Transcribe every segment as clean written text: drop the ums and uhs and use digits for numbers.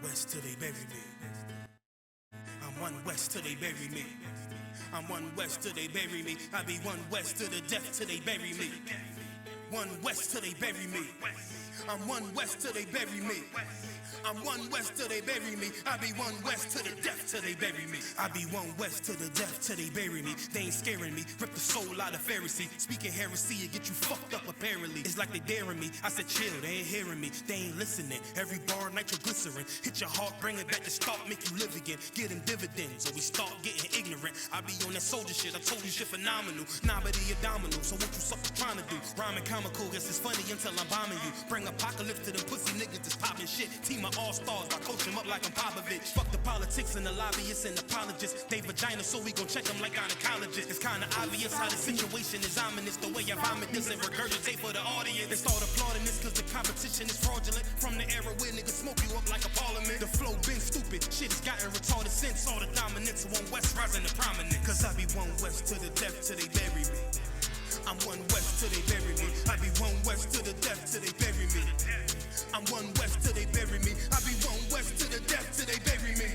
west till they bury me. I'm one west till they bury me. I'm one west till they bury me. I be one west to the death till they bury me. One west till they bury me. I'm one west till they bury me. I'm one west till they bury me. I be one west to the death till they bury me. I be one west to the death till they bury me. They ain't scaring me. Rip the soul out of Pharisee. Speaking heresy, it get you fucked up apparently. It's like they daring me. I said chill, they ain't hearing me. They ain't listening. Every bar nitroglycerin. Hit your heart, bring it back to start, make you live again. Get them dividends or we start getting ignorant. I be on that soldier shit. I told you shit phenomenal. Nah, but he abdominal. So what you suckers trying to do? Rhyming comical, guess it's funny until I'm bombing you. Bring apocalypse to them pussy niggas that's popping shit. Team of all-stars, I coach them up like I'm Popovich. Fuck the politics and the lobbyists and apologists. They vagina, so we gon' check them like gynecologists. It's kinda obvious how the situation is ominous. The way I vomit this and regurgitate for the audience. They start applauding this cause the competition is fraudulent. From the era where niggas smoke you up like a parliament. The flow been stupid, shit has gotten retarded since. All the dominance of one west rising to prominence. Cause I be one west to the death till they bury me. I'm one west till they bury me. I be one west to the death till they bury me. I'm one west till they bury me. I be one west to the death till they bury me.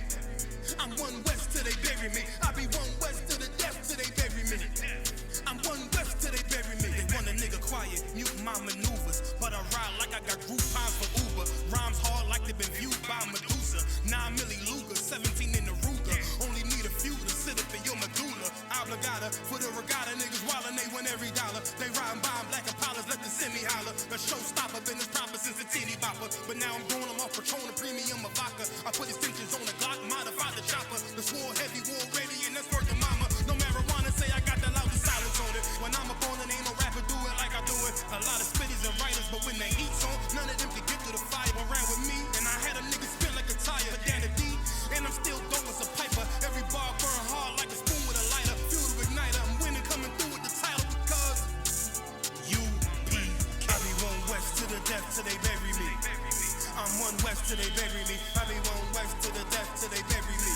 I'm one west till they bury me. I be one west to the death till they bury me. I'm one west till they bury me. They want a nigga quiet, mute my maneuvers, but I ride like I got Groupons for Uber. Rhymes hard like they been viewed by Medusa. 9 milli Luger, 17 in the Ruger. Only need a few to sit up in your medulla. Obligata for the regatta, niggas wildin', they win every dollar. They riding by black Impalas, let the semi holler. The showstopper been as proper since the teeny bopper. But now I'm doing them off Patron, a premium of vodka. I put extensions on the Glock, modify the chopper. The swore heavy, war ready, and that's worth the mama. No marijuana, say I got the loudest silence on it. When I'm up on it, ain't no rapper do it like I do it. A lot of spitties and writers, but when the heat's on, none of them can get to the fire around with me. And I had a nigga spin like a tire, but down the D, and I'm still dope as a piper. Every bar burn hard like a spoon with a lighter. Fuel to igniter, I'm winning, coming through with the title because UP. I be one west to the death till they bury me. I'm one west till they bury me. I be one west to the death till they bury me.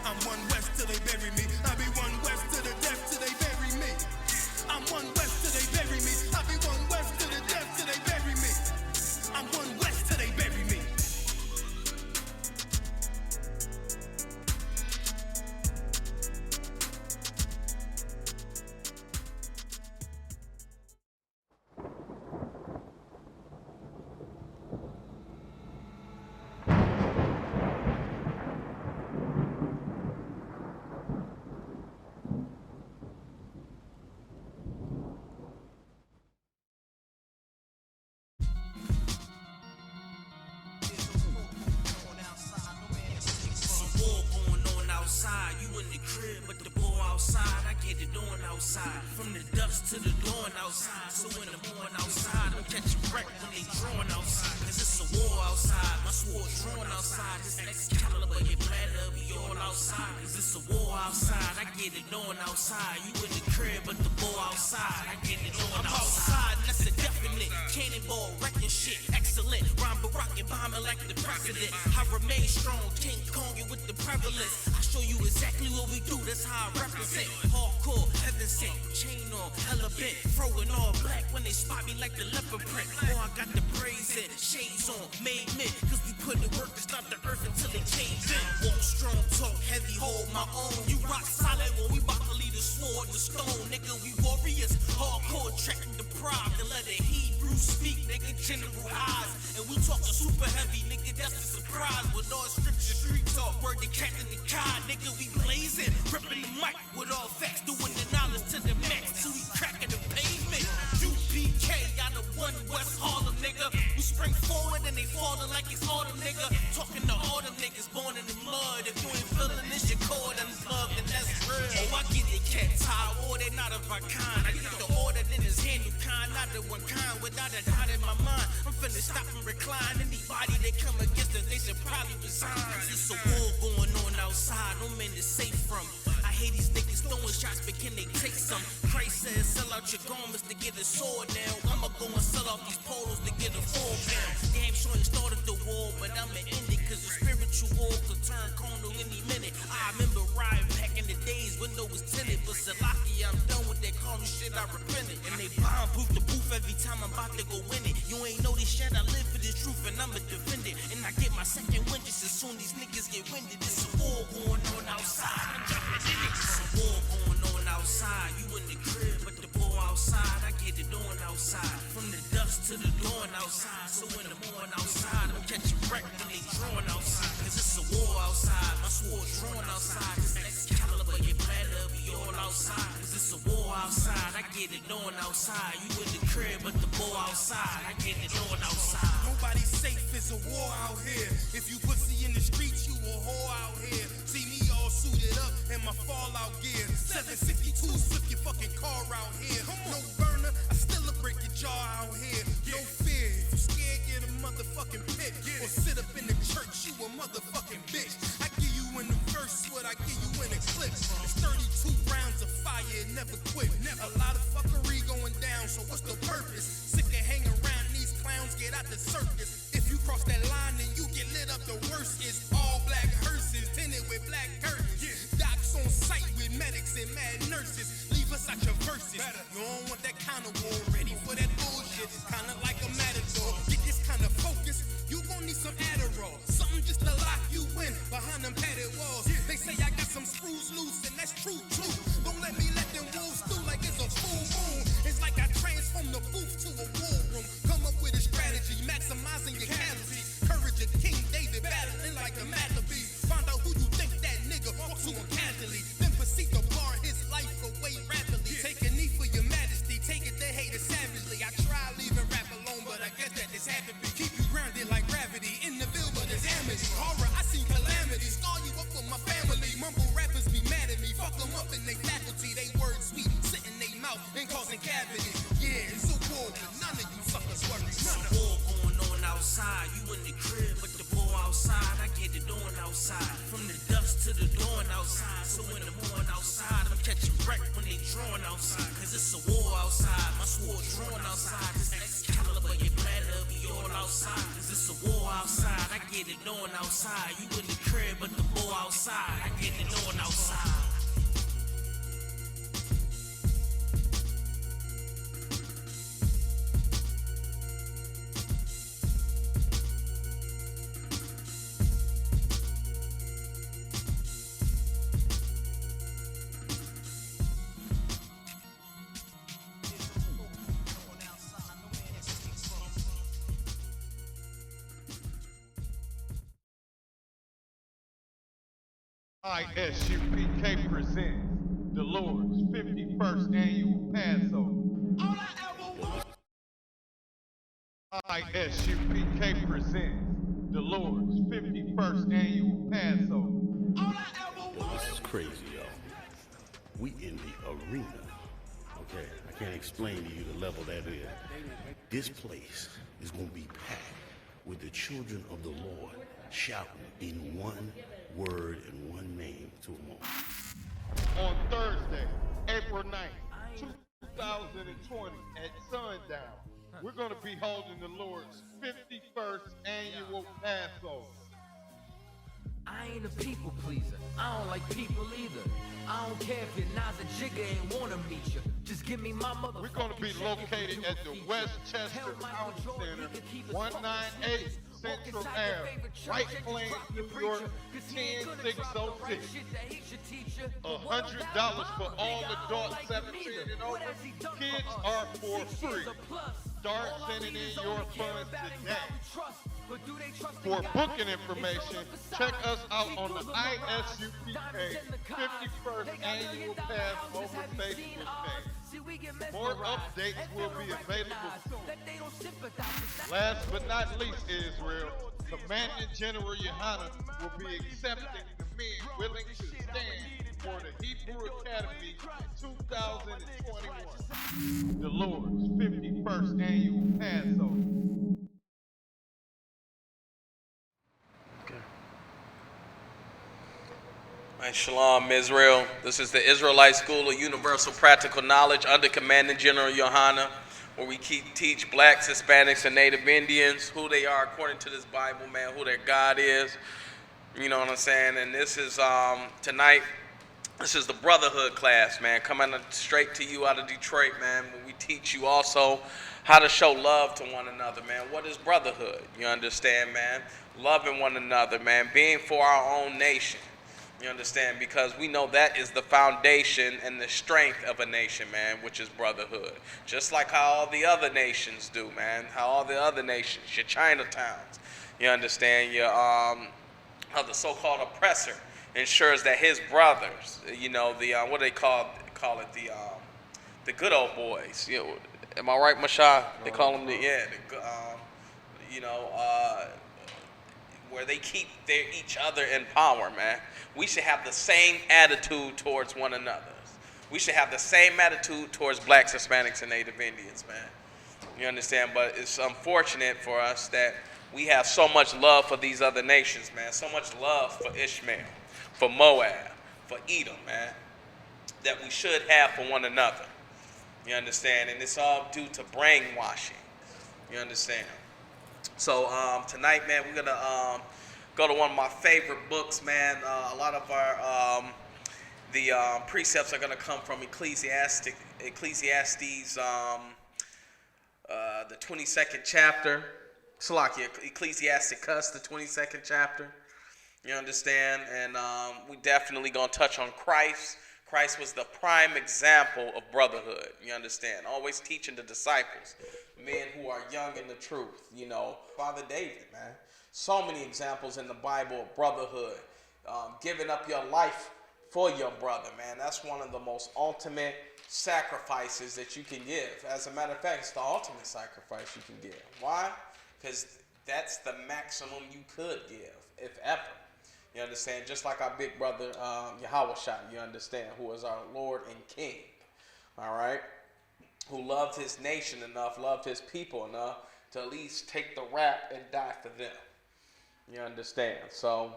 I'm one west till they bury me. I be one west to the death till they bury me. I'm one west till they bury me. I be one west to the death till they bury me. I'm one west till they bury me. Outside, from the dusk to the dawn outside. So in the morning outside, I'm catching wreck when they drawing outside. Cause it's a war outside, my sword drawn outside. This Excalibur, your bladder be all outside. Cause it's a war outside, I get it on outside. You in the crib, but the war outside, I get it on outside. And that's a definite, cannonball, wrecking shit, excellent. Rhyme Barack and bombing like the president. I remain strong, King Kong with the prevalence. I show you exactly what we do, that's how I represent. Hardcore, heaven sent, chain on, hella bent. Throwing all black when they spot me like the leopard print. Oh, I got the braids in, shades on, made men. Cause we put in work to stop the earth until it change in. Walk strong, talk heavy, hold my own. You rock solid when we bout to leave the sword and the stone. Nigga, we warriors, hardcore, tracking the pride. To let the Hebrew speak, nigga, general eyes. And we talking super heavy, nigga, that's a surprise. With all scripture, street talk, word to Captain the Kai. Nigga, we blazing, ripping the mic with all facts. Doing the knowledge to the max, till we cracking the pavement. UPK out of one West Harlem, nigga. We spring forward and they falling like it's autumn, nigga. Talking to all them niggas born in the mud. If you ain't feeling this, your cord unplugged, and that's real. Oh, I get the cat tie, or they not of our kind. I get the order, then it's hand you kind, not the one kind. Without a doubt in my mind, I'm finna stop and recline. Anybody that come against us, they should probably resign. It's a war going on outside, no man is safe from. I hate these niggas throwing shots, but can they take some? Christ says, sell out your garments to get a sword now. I'ma go and sell off these polos to get a full pound. Damn sure you started the war, but I'ma end it. Cause the spiritual war could turn carnal any minute. I remember riding back in the days when no was tinted. But Salaki, I'm done with that carnal shit, I repented. And they bomb-proof the booth every time I'm about to go win it. You ain't know this shit, I live for this truth and I'ma defend it. And I get my second wind just as soon these niggas get winded. It's a war going on outside, I'm jumping in it. It's a war going on outside, you in the crib, but the ball outside, I get it on outside. From the dust to the dawn outside, so in the morning outside, I'm catching wreck when they drawing outside. Cause it's a war outside, my sword drawn outside. This Excalibur, your bladder be all outside. Cause it's a war outside, I get it on outside. You in the crib, but the ball outside, I get it on outside. Nobody's safe, it's a war out here. If you pussy in the streets, you a whore out here. See me all suited up in my fallout gear. 762, flip your fucking car out here. No burner, I still a break your jaw out here. No fear, if you scared, get a motherfucking pit. Or sit up in the church, you a motherfucking bitch. I give you in the verse what I give you in a clip. It's 32 rounds of fire, it never quit. A lot of fuckery going down, so what's the purpose? Sick of hanging around these clowns, get out the circus. If you cross that line, then you get lit up. The worst is all black hearses, tinted with black curtains. Docs on site with medics and mad nurses. Leave us out your verses. You don't want that kind of war, ready for that bullshit. Kinda like a matador. Get this kind of focus, you gon' need some Adderall. Something just to lock you in behind them padded walls. They say I got some screws loose, and that's true too. Don't let me let them wolves through like it's a full moon. It's like I transform the booth to a war room. Come up with a strategy, maximizing your calories. Courage of King David, battling like the Maccabees. Find out who you think that nigga walk to him casually. Then proceed to bar his life away rapidly. Take a knee for your majesty, take it, they hate it savagely. I try leaving rap alone, but I guess that this happened to keep you grounded like gravity. In the ville, but it's amity. Horror, I seen calamity. Scar you up for my family. Mumble rappers be mad at me. Fuck them up in they faculty. They words sweet, sit in they mouth and causing cavities. Yeah, it's a war, but none of you suckers worry. It's a war going on outside, you in the crib, but the ball outside, I get it on outside. From the dust to the dawn outside, so in the morning outside, I'm catching wreck when they drawing outside. Cause it's a war outside, my sword drawn outside. This Excalibur, your bladder be all outside. Cause it's a war outside, I get it on outside. You in the crib, but the ball outside, I get it on outside. ISUPK presents the Lord's 51st Annual Passover. ISUPK presents the Lord's 51st Annual Passover. This is crazy, y'all. We in the arena. Okay, I can't explain to you the level that is. This place is going to be packed with the children of the Lord shouting in one word and one name to them all. On Thursday, April 9th, 2020 at sundown, we're going to be holding the Lord's 51st Annual Passover. I ain't a people pleaser. I don't like people either. I don't care if your Nas and Jigga ain't wanna meet you. Just give me my mother. We're going to be located at the Westchester County Center, 198 Central Ave, White Plains, New York, 10606. $100 for all adults 17 and over. Kids are for free. Start sending in your funds today. For booking information, check us out on the ISUPK 51st Annual Passover Facebook page. More updates will be available soon. Last but not least, Israel, Commandant General Yohana will be accepting the men willing to stand for the Hebrew Academy 2021. The Lord's 51st Annual Passover. Shalom, Israel. This is the Israelite School of Universal Practical Knowledge under Commandant General Yohana, where we teach blacks, Hispanics, and Native Indians who they are according to this Bible, man, who their God is. You know what I'm saying? And this is, tonight, this is the Brotherhood class, man, coming straight to you out of Detroit, man, where we teach you also how to show love to one another, man. What is brotherhood? You understand, man? Loving one another, man. Being for our own nation. You understand? Because we know that is the foundation and the strength of a nation, man, which is brotherhood. Just like how all the other nations do, man. How all the other nations, your Chinatowns, you understand, your how the so-called oppressor ensures that his brothers, you know, the what do they call it, the good old boys. You know, am I right, Mashah? They call them you know, where they keep each other in power, man. We should have the same attitude towards one another. We should have the same attitude towards blacks, Hispanics, and Native Indians, man. You understand? But it's unfortunate for us that we have so much love for these other nations, man. So much love for Ishmael, for Moab, for Edom, man, that we should have for one another. You understand? And it's all due to brainwashing. You understand? So tonight, man, we're gonna go to one of my favorite books, man. A lot of our precepts are gonna come from Ecclesiastes, the 22nd chapter. Salakia, Ecclesiasticus, the 22nd chapter. You understand? And we definitely gonna touch on Christ. Christ was the prime example of brotherhood. You understand? Always teaching the disciples, men who are young in the truth. You know, Father David, man. So many examples in the Bible of brotherhood. Giving up your life for your brother, man. That's one of the most ultimate sacrifices that you can give. As a matter of fact, it's the ultimate sacrifice you can give. Why? Because that's the maximum you could give, if ever. You understand? Just like our big brother, Yahushua, you understand, who is our Lord and King. All right? Who loved his nation enough, loved his people enough to at least take the rap and die for them. You understand? So,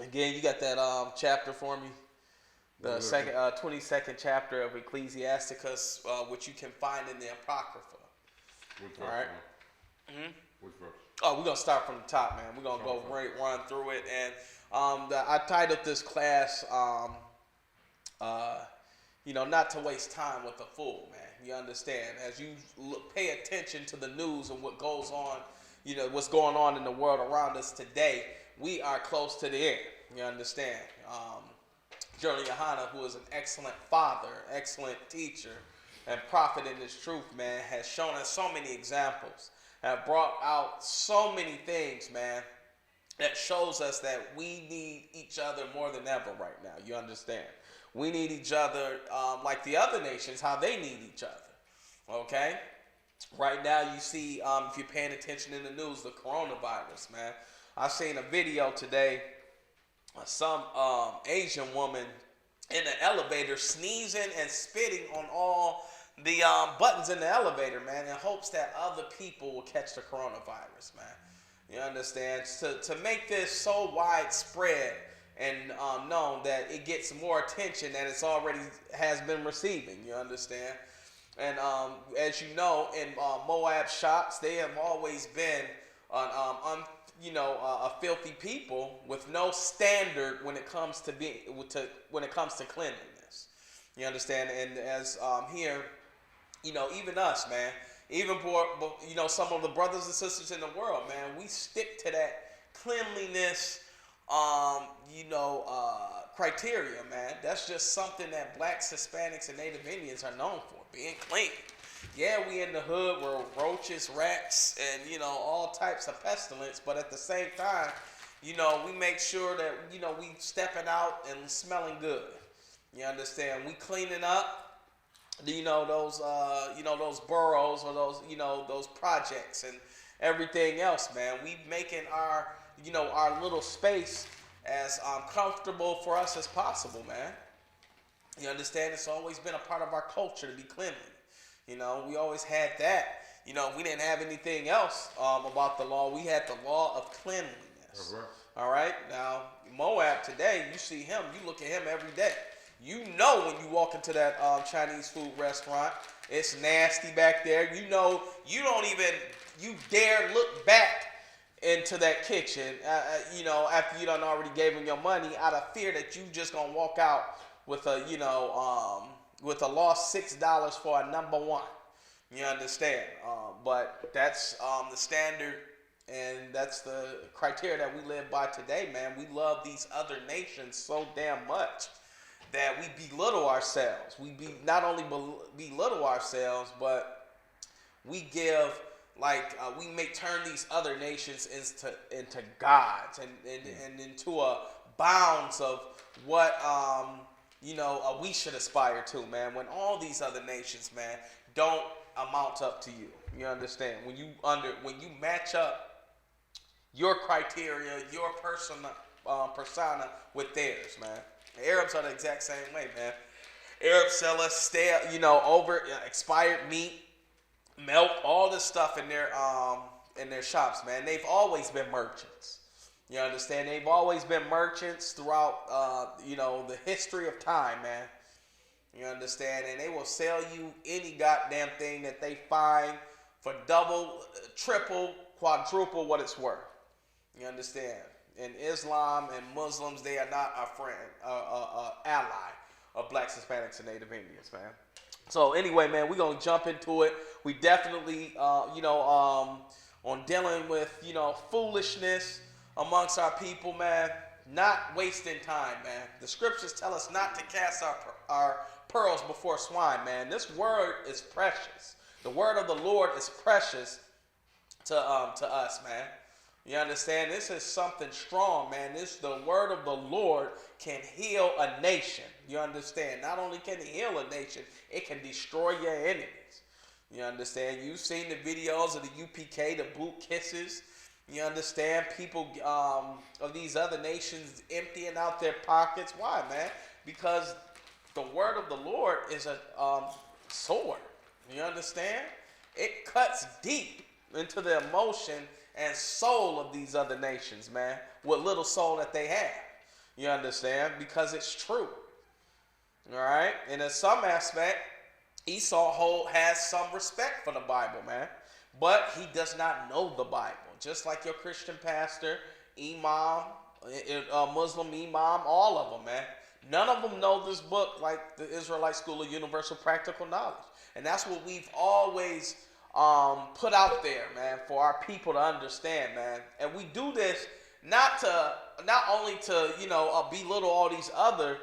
again, you got that chapter for me? The 22nd chapter of Ecclesiasticus, which you can find in the Apocrypha. All right? Mm-hmm. Which verse? Oh, we're going to start from the top, man. We're going to go run through it. And I titled this class, you know, not to waste time with a fool, man. You understand? As you pay attention to the news and what goes on, you know, what's going on in the world around us today, we are close to the end. You understand? Journey Yohana, who is an excellent father, excellent teacher, and prophet in this truth, man, has shown us so many examples, have brought out so many things, man, that shows us that we need each other more than ever right now. You understand? We need each other like the other nations, how they need each other. Okay? Right now, you see, if you're paying attention in the news, the coronavirus, man. I seen a video today, some Asian woman in the elevator sneezing and spitting on all the buttons in the elevator, man, in hopes that other people will catch the coronavirus, man. You understand? To make this so widespread and known that it gets more attention than it's already has been receiving. You understand? And as you know, in Moab shops, they have always been a filthy people with no standard when it comes to cleanliness. You understand? And as here, you know, even us, man, even for, you know, some of the brothers and sisters in the world, man, we stick to that cleanliness, criteria, man. That's just something that blacks, Hispanics, and Native Indians are known for, being clean. Yeah, we in the hood where roaches, rats, and, you know, all types of pestilence, but at the same time, you know, we make sure that, you know, we stepping out and smelling good. You understand? We cleaning up, you know, those boroughs or those, you know, those projects and everything else, man. We making our, you know, our little space as comfortable for us as possible, man. You understand? It's always been a part of our culture to be cleanly. You know, we always had that. You know, we didn't have anything else about the law. We had the law of cleanliness. That's right. All right? Now, Moab today, you see him, you look at him every day. You know when you walk into that Chinese food restaurant, it's nasty back there. You know, you dare look back into that kitchen, you know, after you done already gave them your money out of fear that you just going to walk out with a, you know, with a lost $6 for a number one. You understand? But that's the standard, and that's the criteria that we live by today, man. We love these other nations so damn much that we belittle ourselves. We not only belittle ourselves, but we give we may turn these other nations into gods and into a bounds of what we should aspire to, man. When all these other nations, man, don't amount up to you. You understand? When you match up your criteria, your persona with theirs, man. The Arabs are the exact same way, man. Arabs sell us over expired meat, milk, all this stuff in their shops, man. They've always been merchants. You understand? They've always been merchants throughout the history of time, man. You understand? And they will sell you any goddamn thing that they find for double, triple, quadruple what it's worth. You understand? In Islam and Muslims, they are not a friend, ally of blacks, Hispanics, and Native Indians, man. So anyway, man, we're going to jump into it. We definitely, on dealing with, foolishness amongst our people, man, not wasting time, man. The scriptures tell us not to cast our pearls before swine, man. This word is precious. The word of the Lord is precious to us, man. You understand? This is something strong, man. The word of the Lord can heal a nation. You understand? Not only can it heal a nation, it can destroy your enemies. You understand? You've seen the videos of the UPK, the boot kisses. You understand? People of these other nations emptying out their pockets. Why, man? Because the word of the Lord is a sword. You understand? It cuts deep into the emotion and soul of these other nations, man. What little soul that they have. You understand? Because it's true. All right? And in some aspect, Esau has some respect for the Bible, man. But he does not know the Bible. Just like your Christian pastor, imam, Muslim imam, all of them, man. None of them know this book like the Israelite School of Universal Practical Knowledge. And that's what we've always put out there, man, for our people to understand, man. And we do this not only to belittle all these other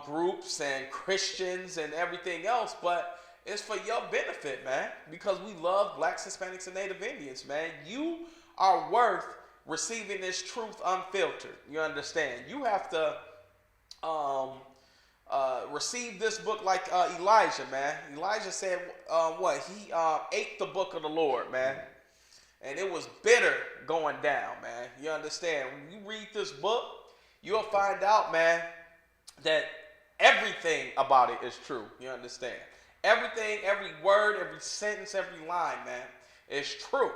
groups and Christians and everything else, but it's for your benefit, man, because we love blacks, Hispanics, and Native Indians, man. You are worth receiving this truth unfiltered. You understand? You have to receive this book like Elijah, man. Elijah said, he ate the book of the Lord, man. And it was bitter going down, man. You understand? When you read this book, you'll find out, man, that everything about it is true. You understand? Everything, every word, every sentence, every line, man, is true.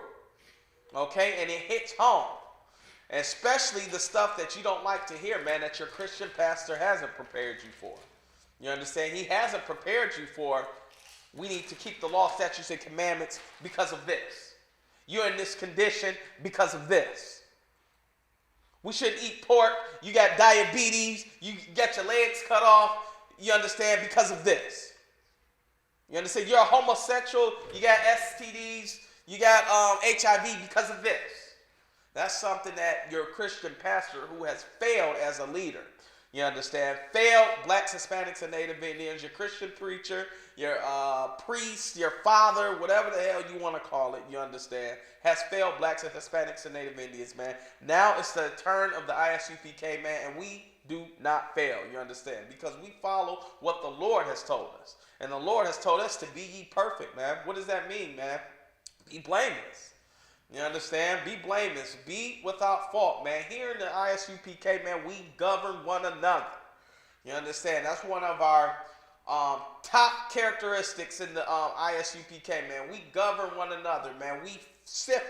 Okay? And it hits home. Especially the stuff that you don't like to hear, man, that your Christian pastor hasn't prepared you for. You understand? He hasn't prepared you for, we need to keep the law, statutes, and commandments because of this. You're in this condition because of this. We shouldn't eat pork. You got diabetes. You got your legs cut off. You understand? Because of this. You understand? You're a homosexual. You got STDs. You got HIV because of this. That's something that your Christian pastor who has failed as a leader, you understand, failed blacks, Hispanics, and Native Indians, your Christian preacher, your priest, your father, whatever the hell you want to call it, you understand, has failed blacks and Hispanics and Native Indians, man. Now it's the turn of the ISUPK, man, and we do not fail, you understand, because we follow what the Lord has told us. And the Lord has told us to be ye perfect, man. What does that mean, man? Be blameless. You understand? Be blameless. Be without fault, man. Here in the ISUPK, man, we govern one another. You understand? That's one of our top characteristics in the ISUPK, man. We govern one another, man. We sift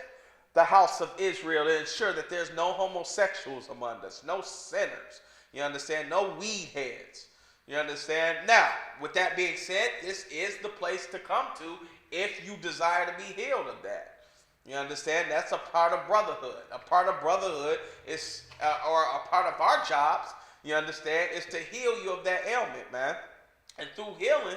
the house of Israel to ensure that there's no homosexuals among us, no sinners. You understand? No weed heads. You understand? Now, with that being said, this is the place to come to if you desire to be healed of that. You understand? That's a part of brotherhood. A part of brotherhood is, or a part of our jobs, you understand, is to heal you of that ailment, man. And through healing,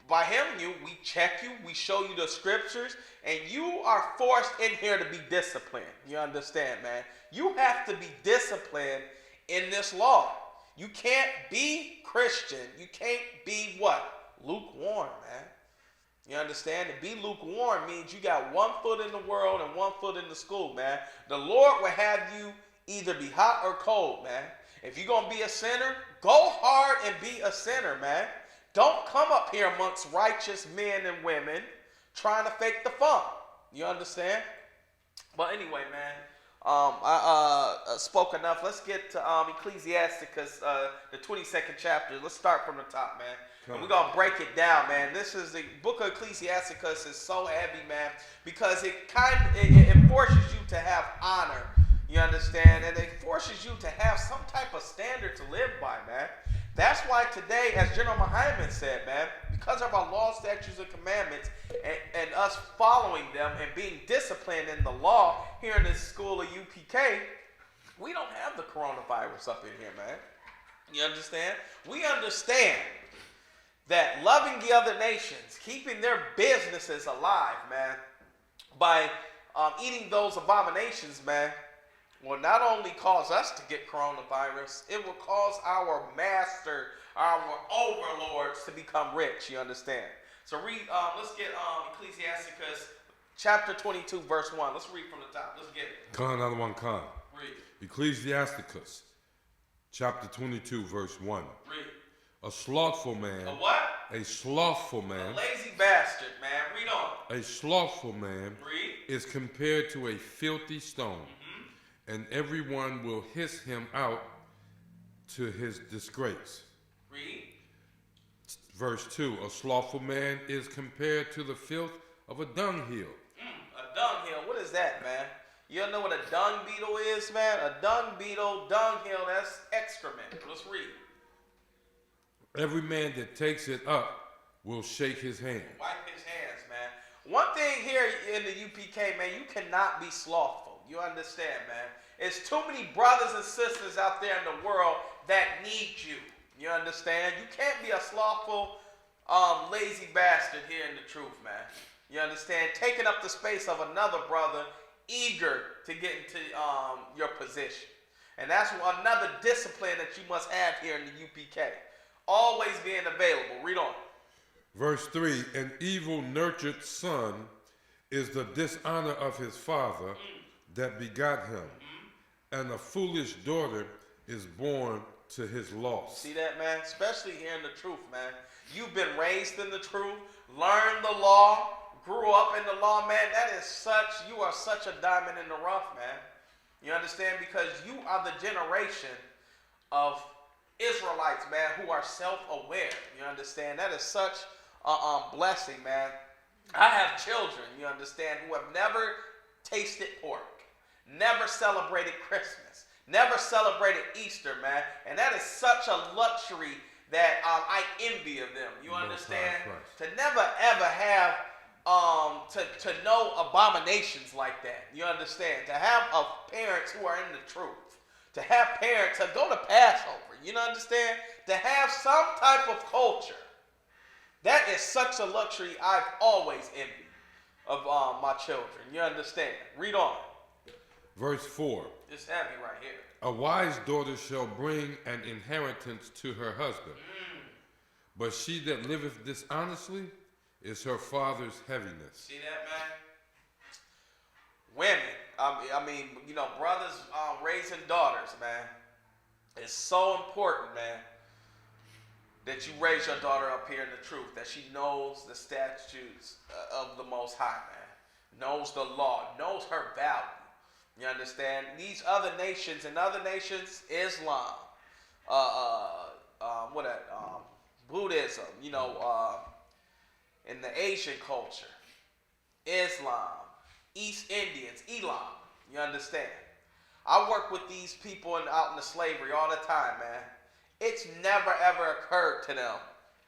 By hearing you, we check you, we show you the scriptures, and you are forced in here to be disciplined. You understand, man? You have to be disciplined in this law. You can't be Christian. You can't be what? Lukewarm, man. You understand? To be lukewarm means you got one foot in the world and one foot in the school, man. The Lord will have you either be hot or cold, man. If you're going to be a sinner, go hard and be a sinner, man. Don't come up here amongst righteous men and women trying to fake the funk. You understand? But anyway, man, I spoke enough. Let's get to Ecclesiasticus, the 22nd chapter. Let's start from the top, man. And we're going to break it down, man. This is the book of Ecclesiasticus is so heavy, man, because it forces you to have honor. You understand? And it forces you to have some type of standard to live by, man. That's why today, as General Muhammad said, man, because of our law, statutes, and commandments, and us following them and being disciplined in the law here in this school of UPK, we don't have the coronavirus up in here, man. You understand? We understand that loving the other nations, keeping their businesses alive, man, by eating those abominations, man, will not only cause us to get coronavirus, it will cause our master, our overlords to become rich. You understand? So read, let's get Ecclesiasticus chapter 22, verse 1. Let's read from the top. Let's get it. Khan, another one, Khan. Read. Ecclesiasticus chapter 22, verse 1. Read. A slothful man. A what? A slothful man. A lazy bastard, man. Read on. A slothful man Read. is compared to a filthy stone, and everyone will hiss him out to his disgrace. Read. Verse 2, a slothful man is compared to the filth of a dunghill. A dunghill. What is that, man? You don't know what a dung beetle is, man? A dung beetle, dunghill, that's excrement. Let's read. Every man that takes it up will shake his hand. Wipe his hands, man. One thing here in the UPK, man, you cannot be slothful. You understand, man? It's too many brothers and sisters out there in the world that need you. You understand? You can't be a slothful, lazy bastard here in the truth, man. You understand? Taking up the space of another brother eager to get into your position. And that's another discipline that you must have here in the UPK. Always being available. Read on. Verse 3, an evil-nurtured son is the dishonor of his father that begot him, and a foolish daughter is born to his loss. See that, man? Especially here in the truth, man. You've been raised in the truth, learned the law, grew up in the law, man. You are such a diamond in the rough, man. You understand? Because you are the generation of Israelites, man, who are self-aware. You understand? That is such a blessing, man. I have children, you understand, who have never tasted pork, never celebrated Christmas, never celebrated Easter, man. And that is such a luxury that I envy of them. You understand? To never ever have to know abominations like that. You understand? To have parents who are in the truth. To have parents to go to Passover. You understand? To have some type of culture. That is such a luxury I've always envied of my children. You understand? Read on. Verse 4. It's heavy right here. A wise daughter shall bring an inheritance to her husband, but she that liveth dishonestly is her father's heaviness. See that, man? Women, I mean, you know, brothers raising daughters, man. It's so important, man, that you raise your daughter up here in the truth, that she knows the statutes of the Most High, man, knows the law, knows her value. You understand? These other nations, Islam, Buddhism, you know, in the Asian culture, Islam, East Indians, Elam, you understand? I work with these people out in the slavery all the time, man. It's never ever occurred to them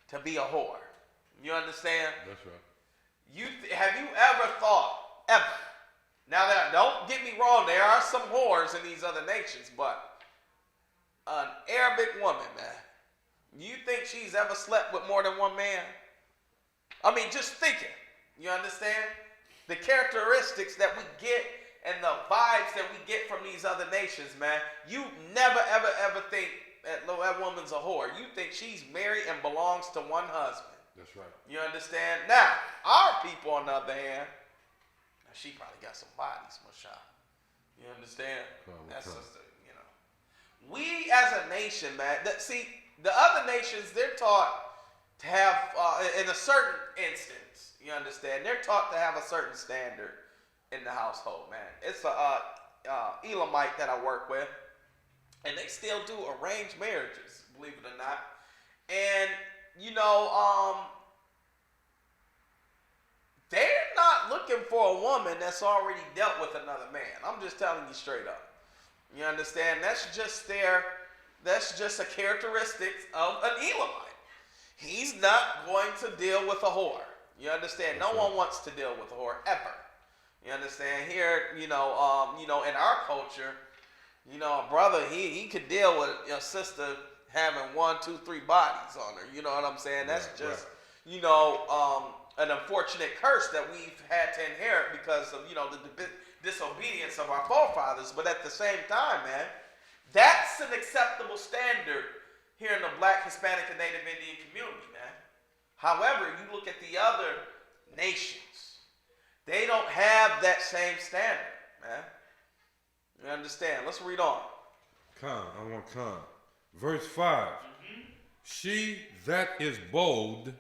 to be a whore. You understand? That's right. Have you ever thought, ever? Now, don't get me wrong, there are some whores in these other nations, but an Arabic woman, man, you think she's ever slept with more than one man? I mean, just thinking. You understand? The characteristics that we get and the vibes that we get from these other nations, man. You never, ever, ever think that woman's a whore. You think she's married and belongs to one husband. That's right. You understand? Now, our people, on the other hand, she probably got some bodies, Mashah. You understand? That's just, you know. We as a nation, man, see, the other nations, they're taught to have, in a certain instance, you understand, they're taught to have a certain standard in the household, man. It's a Elamite that I work with, and they still do arranged marriages, believe it or not. And, you know, they're not looking for a woman that's already dealt with another man. I'm just telling you straight up. You understand? That's just a characteristic of an Elamite. He's not going to deal with a whore. You understand? No one wants to deal with a whore ever. You understand? Here, you know, in our culture, you know, a brother, he could deal with your sister having 1, 2, 3 bodies on her. You know what I'm saying? That's just, you know, an unfortunate curse that we've had to inherit because of, you know, the disobedience of our forefathers. But at the same time, man, that's an acceptable standard here in the Black, Hispanic, and Native Indian community, man. However, you look at the other nations, they don't have that same standard, man. You understand? Let's read on. I want Khan. Verse 5. She that is bold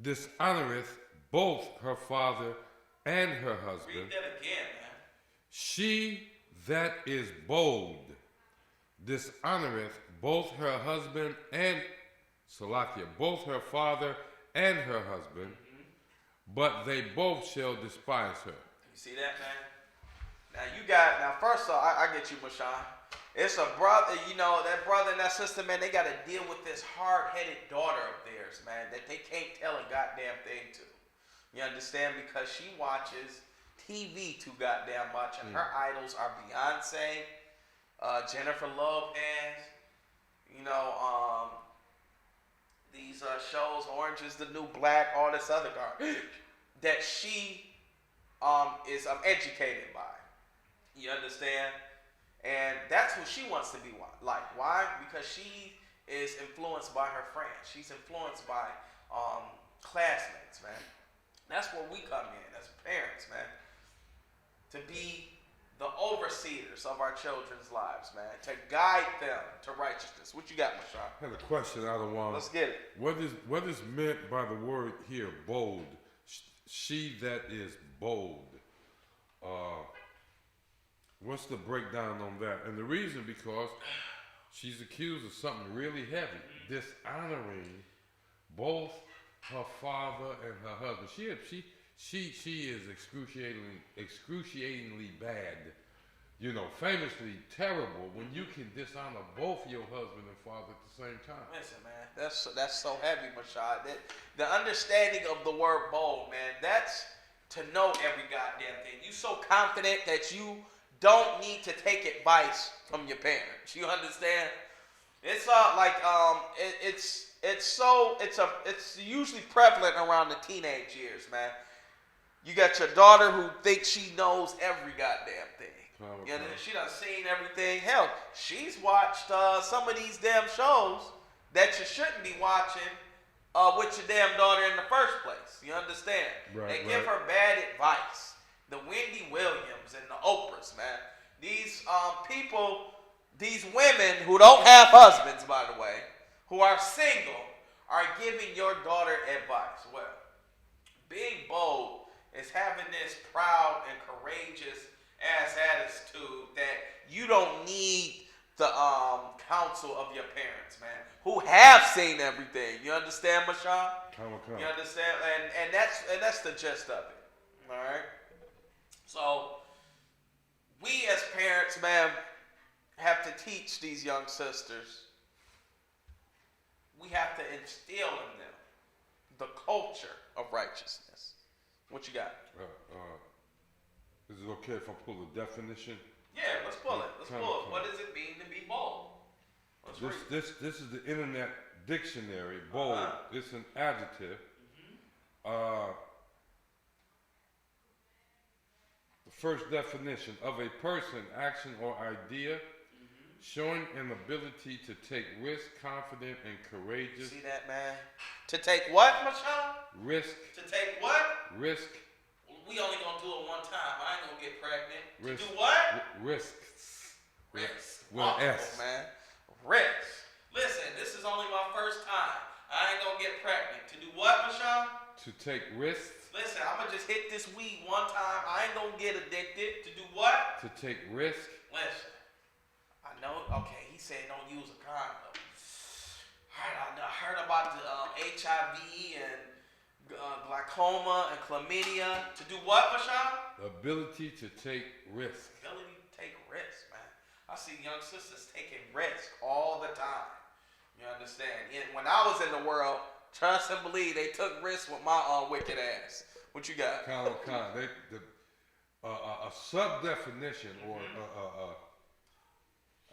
dishonoreth both her father and her husband. Read that again, man. She that is bold dishonoreth both her husband and Salakia, both her father and her husband, but they both shall despise her. You see that, man? Now first off, I get you, Mashawn. It's a brother, you know, that brother and that sister, man, they got to deal with this hard-headed daughter of theirs, man, that they can't tell a goddamn thing to. You understand? Because she watches TV too goddamn much, and her idols are Beyonce, Jennifer Lopez, you know, these shows, Orange is the New Black, all this other garbage that she is educated by. You understand? And that's who she wants to be like. Why? Because she is influenced by her friends. She's influenced by classmates, man. That's where we come in as parents, man. To be the overseers of our children's lives, man. To guide them to righteousness. What you got, Mashawn? I have a question out of one. Let's get it. What is meant by the word here, bold? She that is bold. What's the breakdown on that? And the reason, because she's accused of something really heavy, dishonoring both her father and her husband. She is excruciatingly bad, you know, famously terrible when you can dishonor both your husband and father at the same time. Listen, man, that's so heavy, Mashad. The understanding of the word bold, man, that's to know every goddamn thing. You so confident that you don't need to take advice from your parents. You understand? It's it's usually prevalent around the teenage years, man. You got your daughter who thinks she knows every goddamn thing. You know, she done seen everything. Hell, she's watched some of these damn shows that you shouldn't be watching with your damn daughter in the first place. You understand? They give her bad advice. The Wendy Williams and the Oprahs, man. These people, these women who don't have husbands, by the way, who are single, are giving your daughter advice. Well, being bold is having this proud and courageous ass attitude that you don't need the counsel of your parents, man, who have seen everything. You understand, Mashawn? You understand? And that's the gist of it. All right? So, we as parents, man, have to teach these young sisters. We have to instill in them the culture of righteousness. What you got? Is it okay if I pull the definition? Yeah, let's pull it. Let's pull it. What does it mean to be bold? Let's read. This is the Internet Dictionary. Bold. It's an adjective The first definition of a person, action, or idea showing an ability to take risk, confident, and courageous. See that, man? To take what, Mashawn? Risk. To take what? Risk. We only gonna do it one time. I ain't gonna get pregnant. Risk. To do what? Risks. Risk. With an S. Man. Risk. Listen, this is only my first time. I ain't gonna get pregnant. To do what, Mashawn? To take risks. Listen, I'm gonna just hit this weed one time. I ain't gonna get addicted. To do what? To take risk. Listen, I know. Okay, he said don't use a condom. I heard about the HIV and glaucoma and chlamydia. To do what, Mashawn? Ability to take risk. Ability to take risks, man. I see young sisters taking risks all the time. You understand? When I was in the world, trust and believe, they took risks with my wicked ass. What you got? A sub-definition, or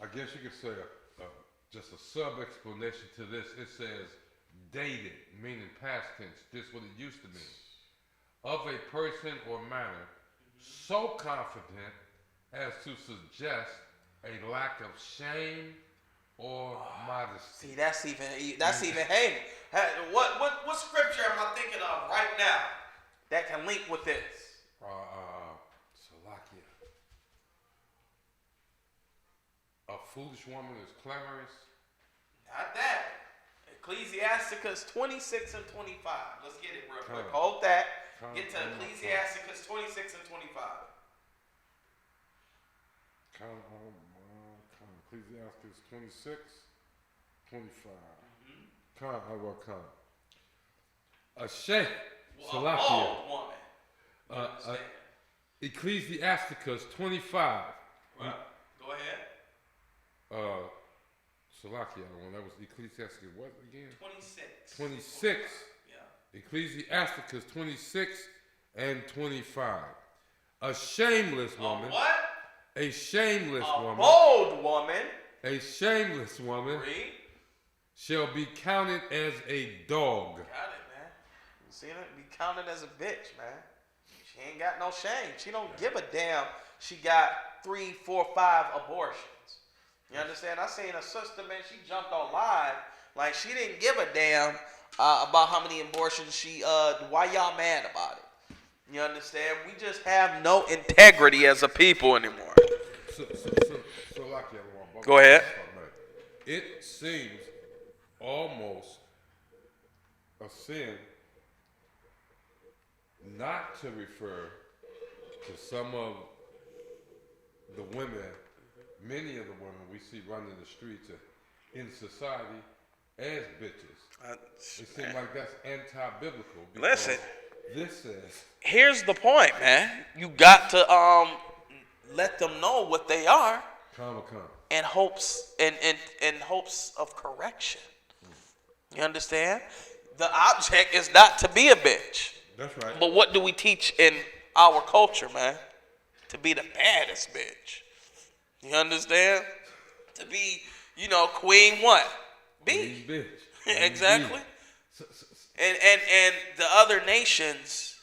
I guess you could say just a sub-explanation to this. It says dated, meaning past tense. This is what it used to mean. Of a person or manner so confident as to suggest a lack of shame or modesty. See, that's even heinous. What scripture am I thinking of right now that can link with this? Salakia. A foolish woman is clamorous. Not that. Ecclesiasticus 26 and 25. Let's get it real quick. Hold that. Get to Ecclesiasticus 26 and 25. Ecclesiastes 26, 25. A shame. Salakia. Woman. Ecclesiasticus 25. Right. Go ahead. Salakia, that was Ecclesiasticus what again? 26. 26. Yeah. Ecclesiasticus 26 and 25. A shameless woman. What? A shameless woman. A bold woman. A shameless woman. Read. Shall be counted as a dog. Got it, man. You see that? Be counted as a bitch, man. She ain't got no shame. She don't give a damn. She got 3, 4, 5 abortions. You understand? I seen a sister, man. She jumped on live like she didn't give a damn about how many abortions she. Why y'all mad about it? You understand? We just have no integrity as a people anymore. Go ahead. It seems almost a sin not to refer to some of the women, many of the women we see running the streets in society as bitches. It seems like that's anti-biblical. Listen. This says. Here's the point, man. You got to let them know what they are. In hopes of correction. You understand? The object is not to be a bitch. That's right. But what do we teach in our culture, man? To be the baddest bitch. You understand? To be, queen what? B. Queen bitch. Exactly. And the other nations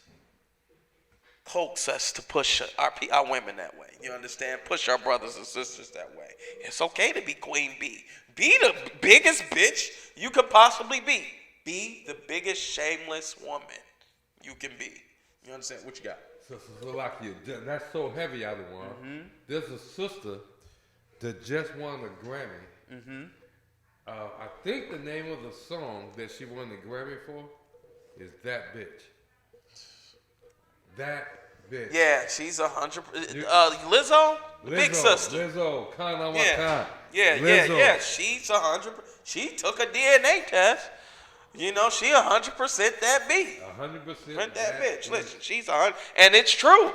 coax us to push our women that way. You understand? Push our brothers and sisters that way. It's okay to be queen B. Be the biggest bitch you could possibly be. Be the biggest shameless woman you can be. You understand? What you got? So that's so heavy, I don't want. There's a sister that just won a Grammy. I think the name of the song that she won the Grammy for is That Bitch. That bitch. Yeah, she's 100%. Lizzo? Big sister. Lizzo. Yeah. She's 100%. She took a DNA test. She 100% that B. 100% that bitch. Listen, she's 100%. And it's true.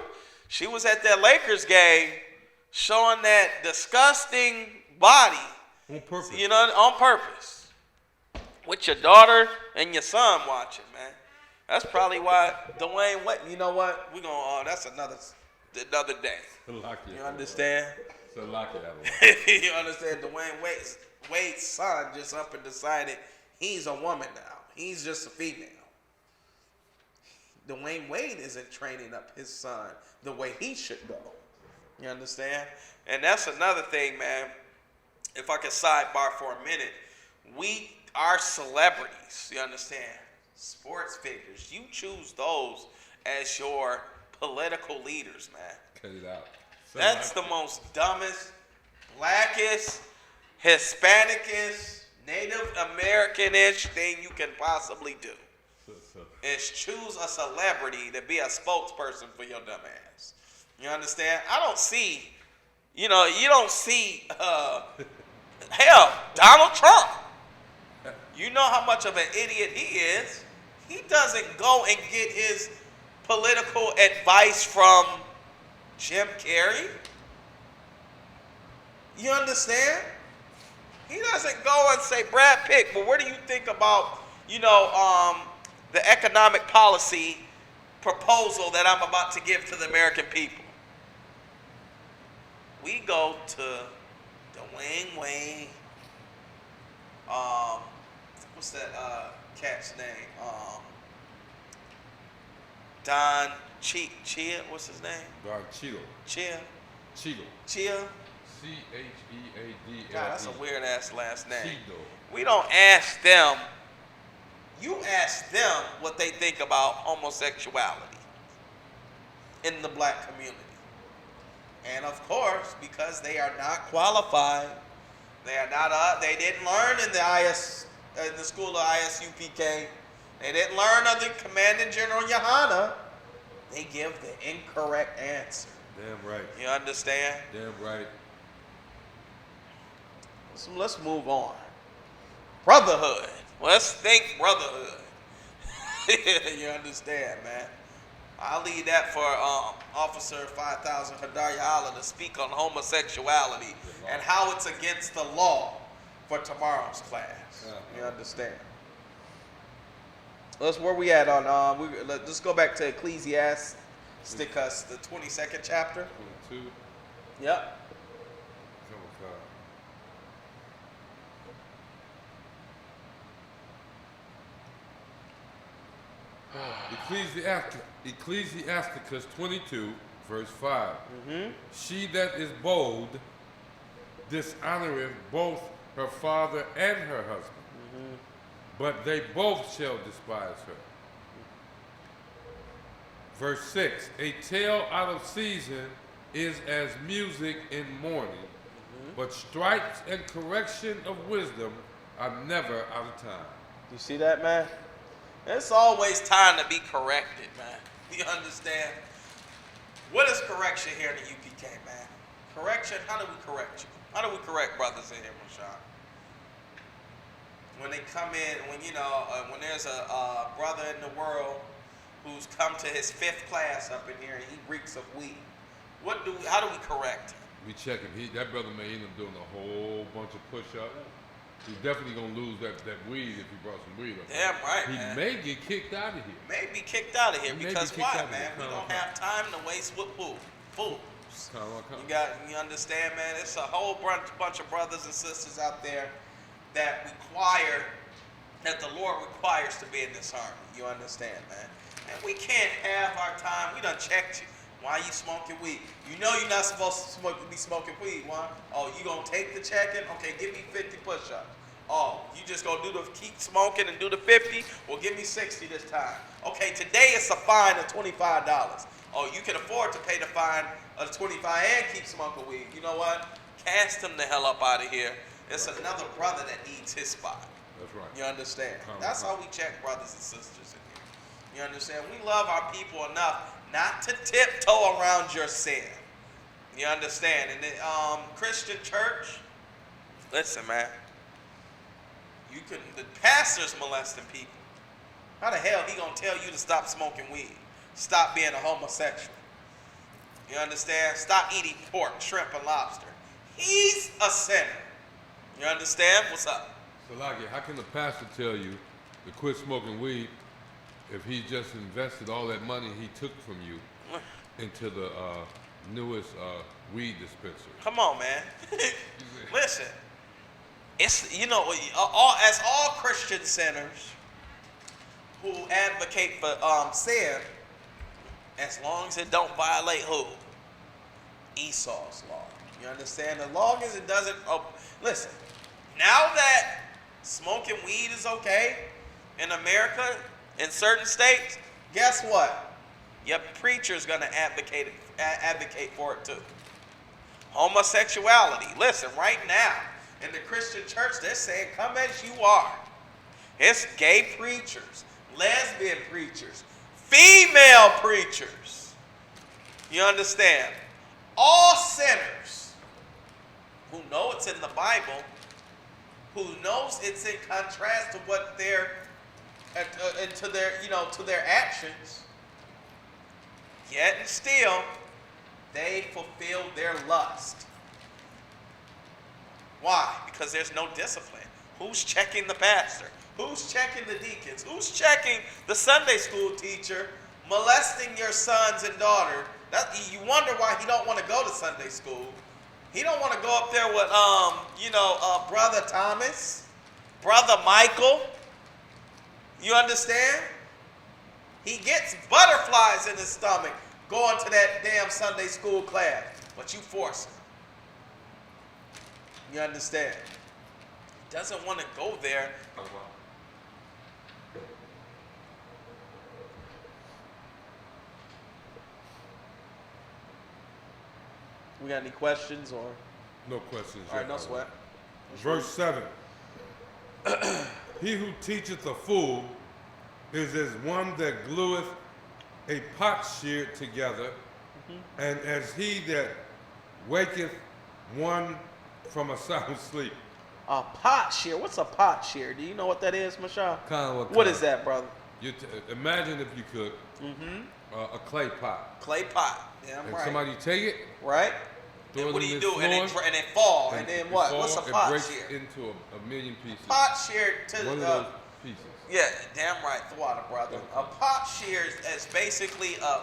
She was at that Lakers game showing that disgusting body. On purpose. On purpose. With your daughter and your son watching, man. That's probably why Dwayne Wade. You know what? We're going. That's another day. You understand? You understand? Dwayne Wade's son just up and decided he's a woman now. He's just a female. Dwayne Wade isn't training up his son the way he should go. You understand? And that's another thing, man. If I could sidebar for a minute, we are celebrities. You understand? Sports figures. You choose those as your political leaders, man. Cut it out. That's the most dumbest, blackest, Hispanicist, Native American-ish thing you can possibly do. Is choose a celebrity to be a spokesperson for your dumb ass. You understand? I don't see, you don't see, hell, Donald Trump. You know how much of an idiot he is. He doesn't go and get his political advice from Jim Carrey. You understand? He doesn't go and say, Brad Pitt, but what do you think about, the economic policy proposal that I'm about to give to the American people? We go to Dwayne Wade. What's that cat's name? Don Chia. What's his name? Don Cheadle. Chia. Cheadle. Chia. Cheadle. God, that's a weird ass last name. Cheadle. We don't ask them. You ask them what they think about homosexuality in the black community. And of course, because they are not qualified, they are not. They didn't learn in the school of ISUPK. They didn't learn under Commanding General Yohana. They give the incorrect answer. Damn right. You understand? Damn right. So let's move on. Brotherhood. Let's think brotherhood. You understand, man? I'll leave that for Officer 5000 Hadaria Allah to speak on homosexuality and how it's against the law for tomorrow's class. You understand? Where we at on? Let's go back to Ecclesiastes, the 22nd chapter. 22. Yep. Ecclesiasticus 22, verse 5. She that is bold dishonoreth both her father and her husband, but they both shall despise her. Verse 6, a tale out of season is as music in mourning, but stripes and correction of wisdom are never out of time. You see that, man? It's always time to be corrected, man. You understand? What is correction here in the UPK, man? Correction, how do we correct you? How do we correct brothers in here, Rashad? When they come in, when there's a brother in the world who's come to his 5th class up in here and he reeks of weed, how do we correct him? We check him. That brother may end up doing a whole bunch of push-ups. He's definitely going to lose that weed if he brought some weed up. Damn right, he man. may get kicked out of here. May be kicked out of here because why, man? We don't have time to waste with fools. You understand, man? It's a whole bunch of brothers and sisters out there that the Lord requires to be in this army. You understand, man? And we can't have our time. We done checked you. Why you smoking weed? You know you're not supposed to be smoking weed, why? Oh, you gonna take the check-in? Okay, give me 50 push-ups. Oh, you just gonna keep smoking and do the 50? Well, give me 60 this time. Okay, today it's a fine of $25. Oh, you can afford to pay the fine of $25 and keep smoking weed. You know what? Cast him the hell up out of here. It's another brother that needs his spot. That's right. You understand? That's how we check brothers and sisters in here. You understand? We love our people enough not to tiptoe around your sin. You understand? In the Christian church, listen, man. The pastor's molesting people. How the hell he gonna tell you to stop smoking weed? Stop being a homosexual. You understand? Stop eating pork, shrimp, and lobster. He's a sinner. You understand? What's up? Salaki, how can the pastor tell you to quit smoking weed if he just invested all that money he took from you into the newest weed dispensary? Come on, man. Listen, it's as all Christian sinners who advocate for sin, As long as it don't violate who? Esau's law. You understand? As long as it doesn't. Oh, listen. Now that smoking weed is okay in America, in certain states, guess what? Your preacher's gonna advocate for it too. Homosexuality. Listen, right now in the Christian church, they're saying, "Come as you are." It's gay preachers, lesbian preachers, female preachers. You understand? All sinners who know it's in the Bible, who knows it's in contrast to what they're to their actions, yet and still they fulfill their lust. Why? Because there's no discipline. Who's checking the pastor? Who's checking the deacons? Who's checking the Sunday school teacher molesting your sons and daughters? You wonder why he don't want to go to Sunday school. He don't want to go up there with Brother Thomas, Brother Michael. You understand? He gets butterflies in his stomach going to that damn Sunday school class, but you force him. You understand? He doesn't want to go there. We got any questions or? No questions. All right, no sweat. Verse 7. He who teacheth a fool is as one that glueth a potsherd together, and as he that waketh one from a sound sleep. A potsherd? What's a potsherd? Do you know what that is, Mashal? What is that, brother? Imagine if you could, a clay pot. Clay pot. Yeah, and right. somebody take it, right? throw And it what in do you the do? floor, And it fall. And then what? fall, What's a it potsherd? breaks into a million pieces. Potsherd to One of those pieces. Yeah, damn right, the water, brother. A potsherd is basically a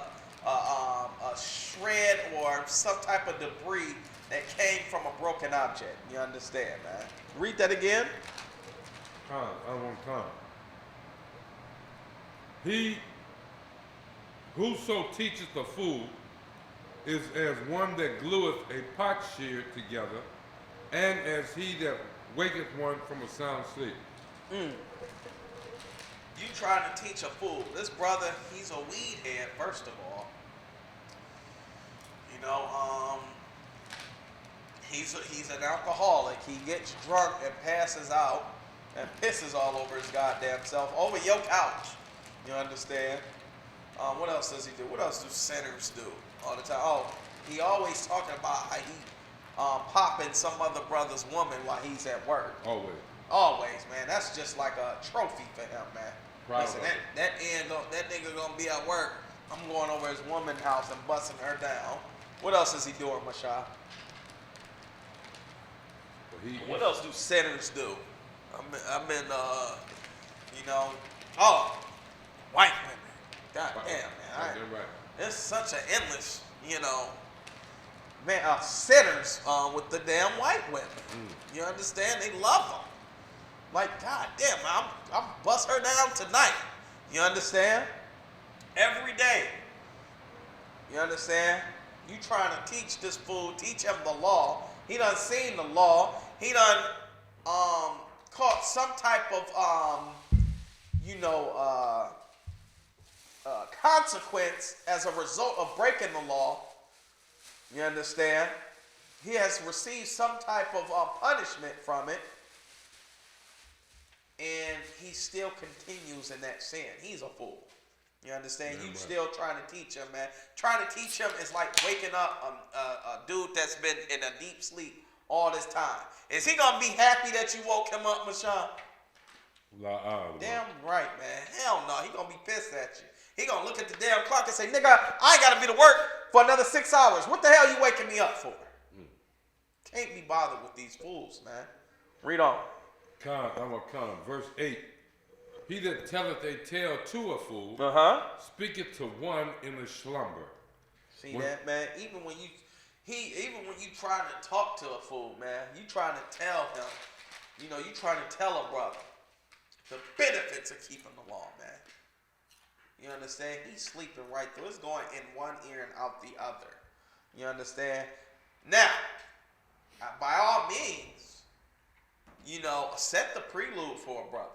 shred or some type of debris that came from a broken object. You understand, man? Read that again. Time. He whoso teacheth a fool is as one that glueth a potsherd together, and as he that waketh one from a sound sleep. You trying to teach a fool. This brother, he's a weed head, first of all. You know, he's an alcoholic. He gets drunk and passes out and pisses all over his goddamn self, over your couch. You understand? What else does he do? What else do sinners do all the time? Oh, he always talking about how he popping some other brother's woman while he's at work. Always, man. That's just like a trophy for him, man. Listen, that nigga gonna be at work. I'm going over his woman's house and busting her down. What else is he doing, Mashah? What else do sinners do? White women. God damn, man. It's such an endless, sinners with the damn white women. You understand? They love them. Like, God damn, I'm bust her down tonight. You understand? Every day. You understand? You trying to teach this fool, teach him the law. He done seen the law. He done caught some type of consequence as a result of breaking the law. You understand? He has received some type of punishment from it. And he still continues in that sin. He's a fool. You understand? You still trying to teach him, man. Trying to teach him is like waking up a dude that's been in a deep sleep all this time. Is he going to be happy that you woke him up, Mashawn? Damn right, man. Hell no. He going to be pissed at you. He going to look at the damn clock and say, nigga, I ain't got to be to work for another 6 hours. What the hell you waking me up for? Can't be bothered with these fools, man. Read on. Verse 8. He that telleth a tale to a fool speaketh to one in a slumber. See that, man? Even when you trying to talk to a fool, man, you trying to tell him, you trying to tell a brother the benefits of keeping the law, man. You understand? He's sleeping right through. It's going in one ear and out the other. You understand? Now, by all means, you know, set the prelude for a brother.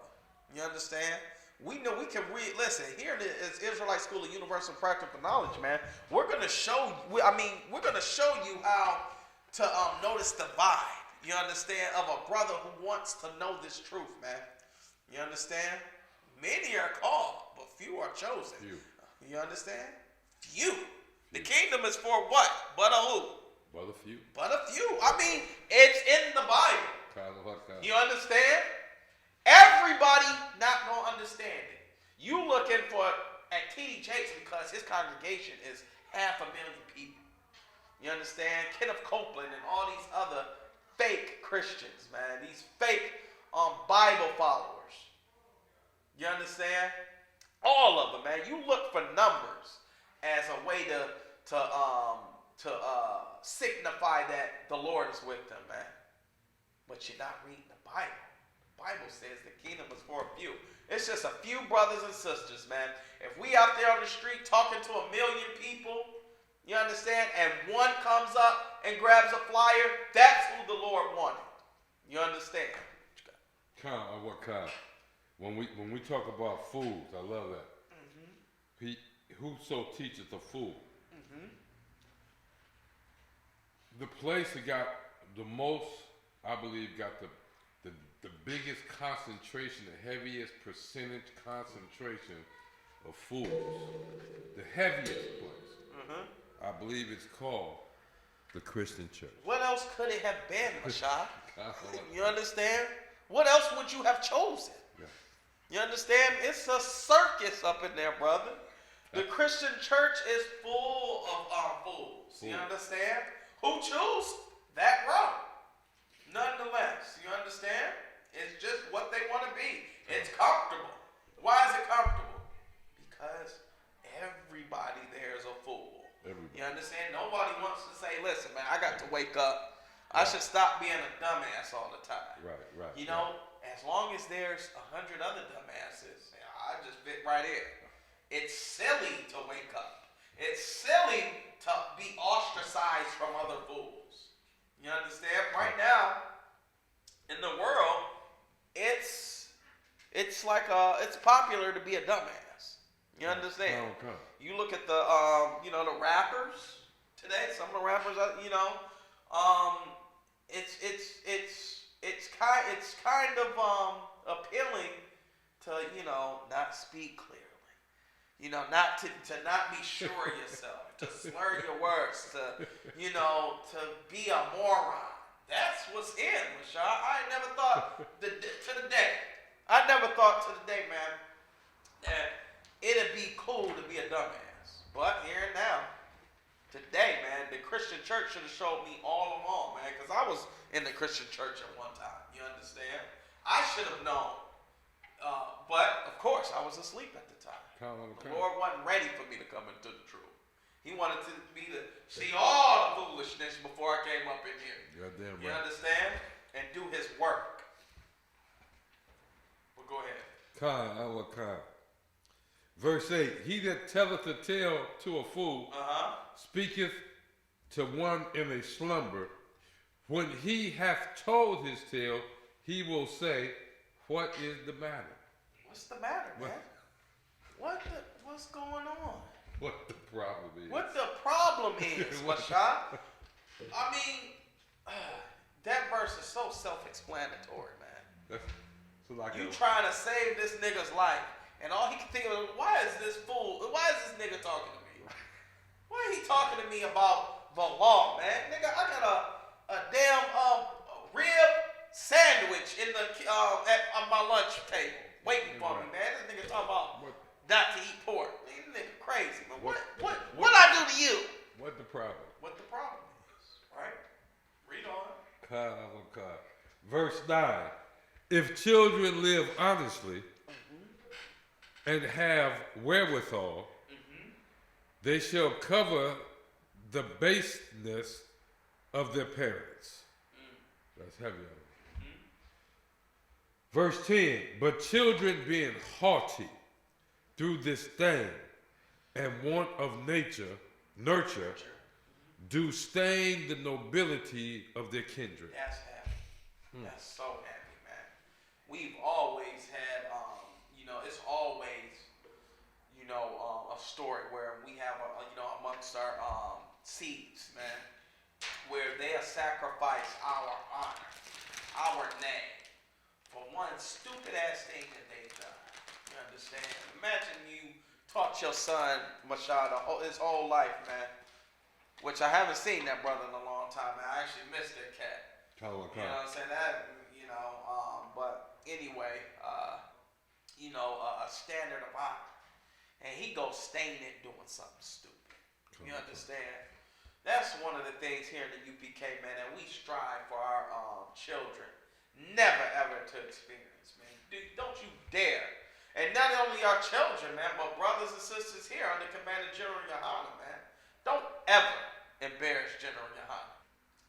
You understand? We know we can read. Listen, here it is, Israelite School of Universal Practical Knowledge, man. We're gonna show. We're gonna show you how to notice the vibe. You understand, of a brother who wants to know this truth, man. You understand? Many are called, but few are chosen. Few. You understand? Few. The kingdom is for what? But a who? But a few. But a few. I mean, it's in the Bible. You understand? Everybody not gonna understand it. You looking for at T.D. Jakes because his congregation is 500,000 people. You understand? Kenneth Copeland and all these other fake Christians, man. These fake Bible followers. You understand? All of them, man. You look for numbers as a way to signify that the Lord is with them, man. But you're not reading the Bible. The Bible says the kingdom is for a few. It's just a few brothers and sisters, man. If we out there on the street talking to 1 million people, you understand, and one comes up and grabs a flyer, that's who the Lord wanted. You understand? When we talk about fools, I love that. Whoso teacheth a fool. The place that got the most, I believe, got the biggest concentration, the heaviest percentage concentration of fools. The heaviest place. I believe it's called the Christian church. What else could it have been, Mashah? You understand? What else would you have chosen? Yeah. You understand? It's a circus up in there, brother. The Christian church is full of fools. You understand? Who choose that road? Nonetheless, you understand? It's just what they want to be. It's comfortable. Why is it comfortable? Because everybody there is a fool. You understand? Nobody wants to say, listen, man, I got to wake up. I should stop being a dumbass all the time. Right. You know, as long as there's 100 other dumbasses, I just fit right in. It's silly to wake up. It's silly to be ostracized from other fools. You understand? Right now, in the world, it's like it's popular to be a dumbass. You understand? You look at the the rappers today. Some of the rappers, it's kind of appealing to not speak clearly. Not to not be sure of yourself, to slur your words, to be a moron. That's what's in, Mashah. I never thought to the day, man, that it'd be cool to be a dumbass. But here and now, today, man, the Christian church should have showed me all along, man, because I was in the Christian church at one time. You understand? I should have known. But, of course, I was asleep at the time. The Lord wasn't ready for me to come into the truth. He wanted me to see all the foolishness before I came up in here. Goddamn right. You understand? And do his work. But go ahead. Verse 8, he that telleth a tale to a fool speaketh to one in a slumber. When he hath told his tale, he will say, what is the matter? What's the matter, man? What's going on? What the problem is? What the problem is, Mashah? I mean, that verse is so self-explanatory, man. You trying to save this nigga's life, and all he can think of is, why is this nigga talking to me? Why is he talking to me about the law, man? Nigga, I got a damn rib sandwich in the on my lunch table waiting for me, man. This nigga talking about not to eat pork. This nigga crazy, man. What I do to you? What the problem? What the problem is, right? Read on. Verse 9. If children live honestly and have wherewithal, they shall cover the baseness of their parents. That's heavy on it. Verse 10. But children being haughty, through this thing, and want of nurture, do stain the nobility of their kindred. That's happy. That's so happy, man. We've always had, it's always, a story where we have, amongst our seeds, man, where they have sacrificed our honor, our name, for one stupid ass thing that they've done. You understand? Imagine you taught your son, Mashad, his whole life, man, which I haven't seen that brother in a long time, man. I actually missed that cat. You know what I'm saying? But anyway, a standard of honor. And he goes stain it doing something stupid. You understand? That's one of the things here in the UPK, man, that we strive for our children never ever to experience, man. Dude, don't you dare. And not only our children, man, but brothers and sisters here under Commander General Yohana, man. Don't ever embarrass General Yohana.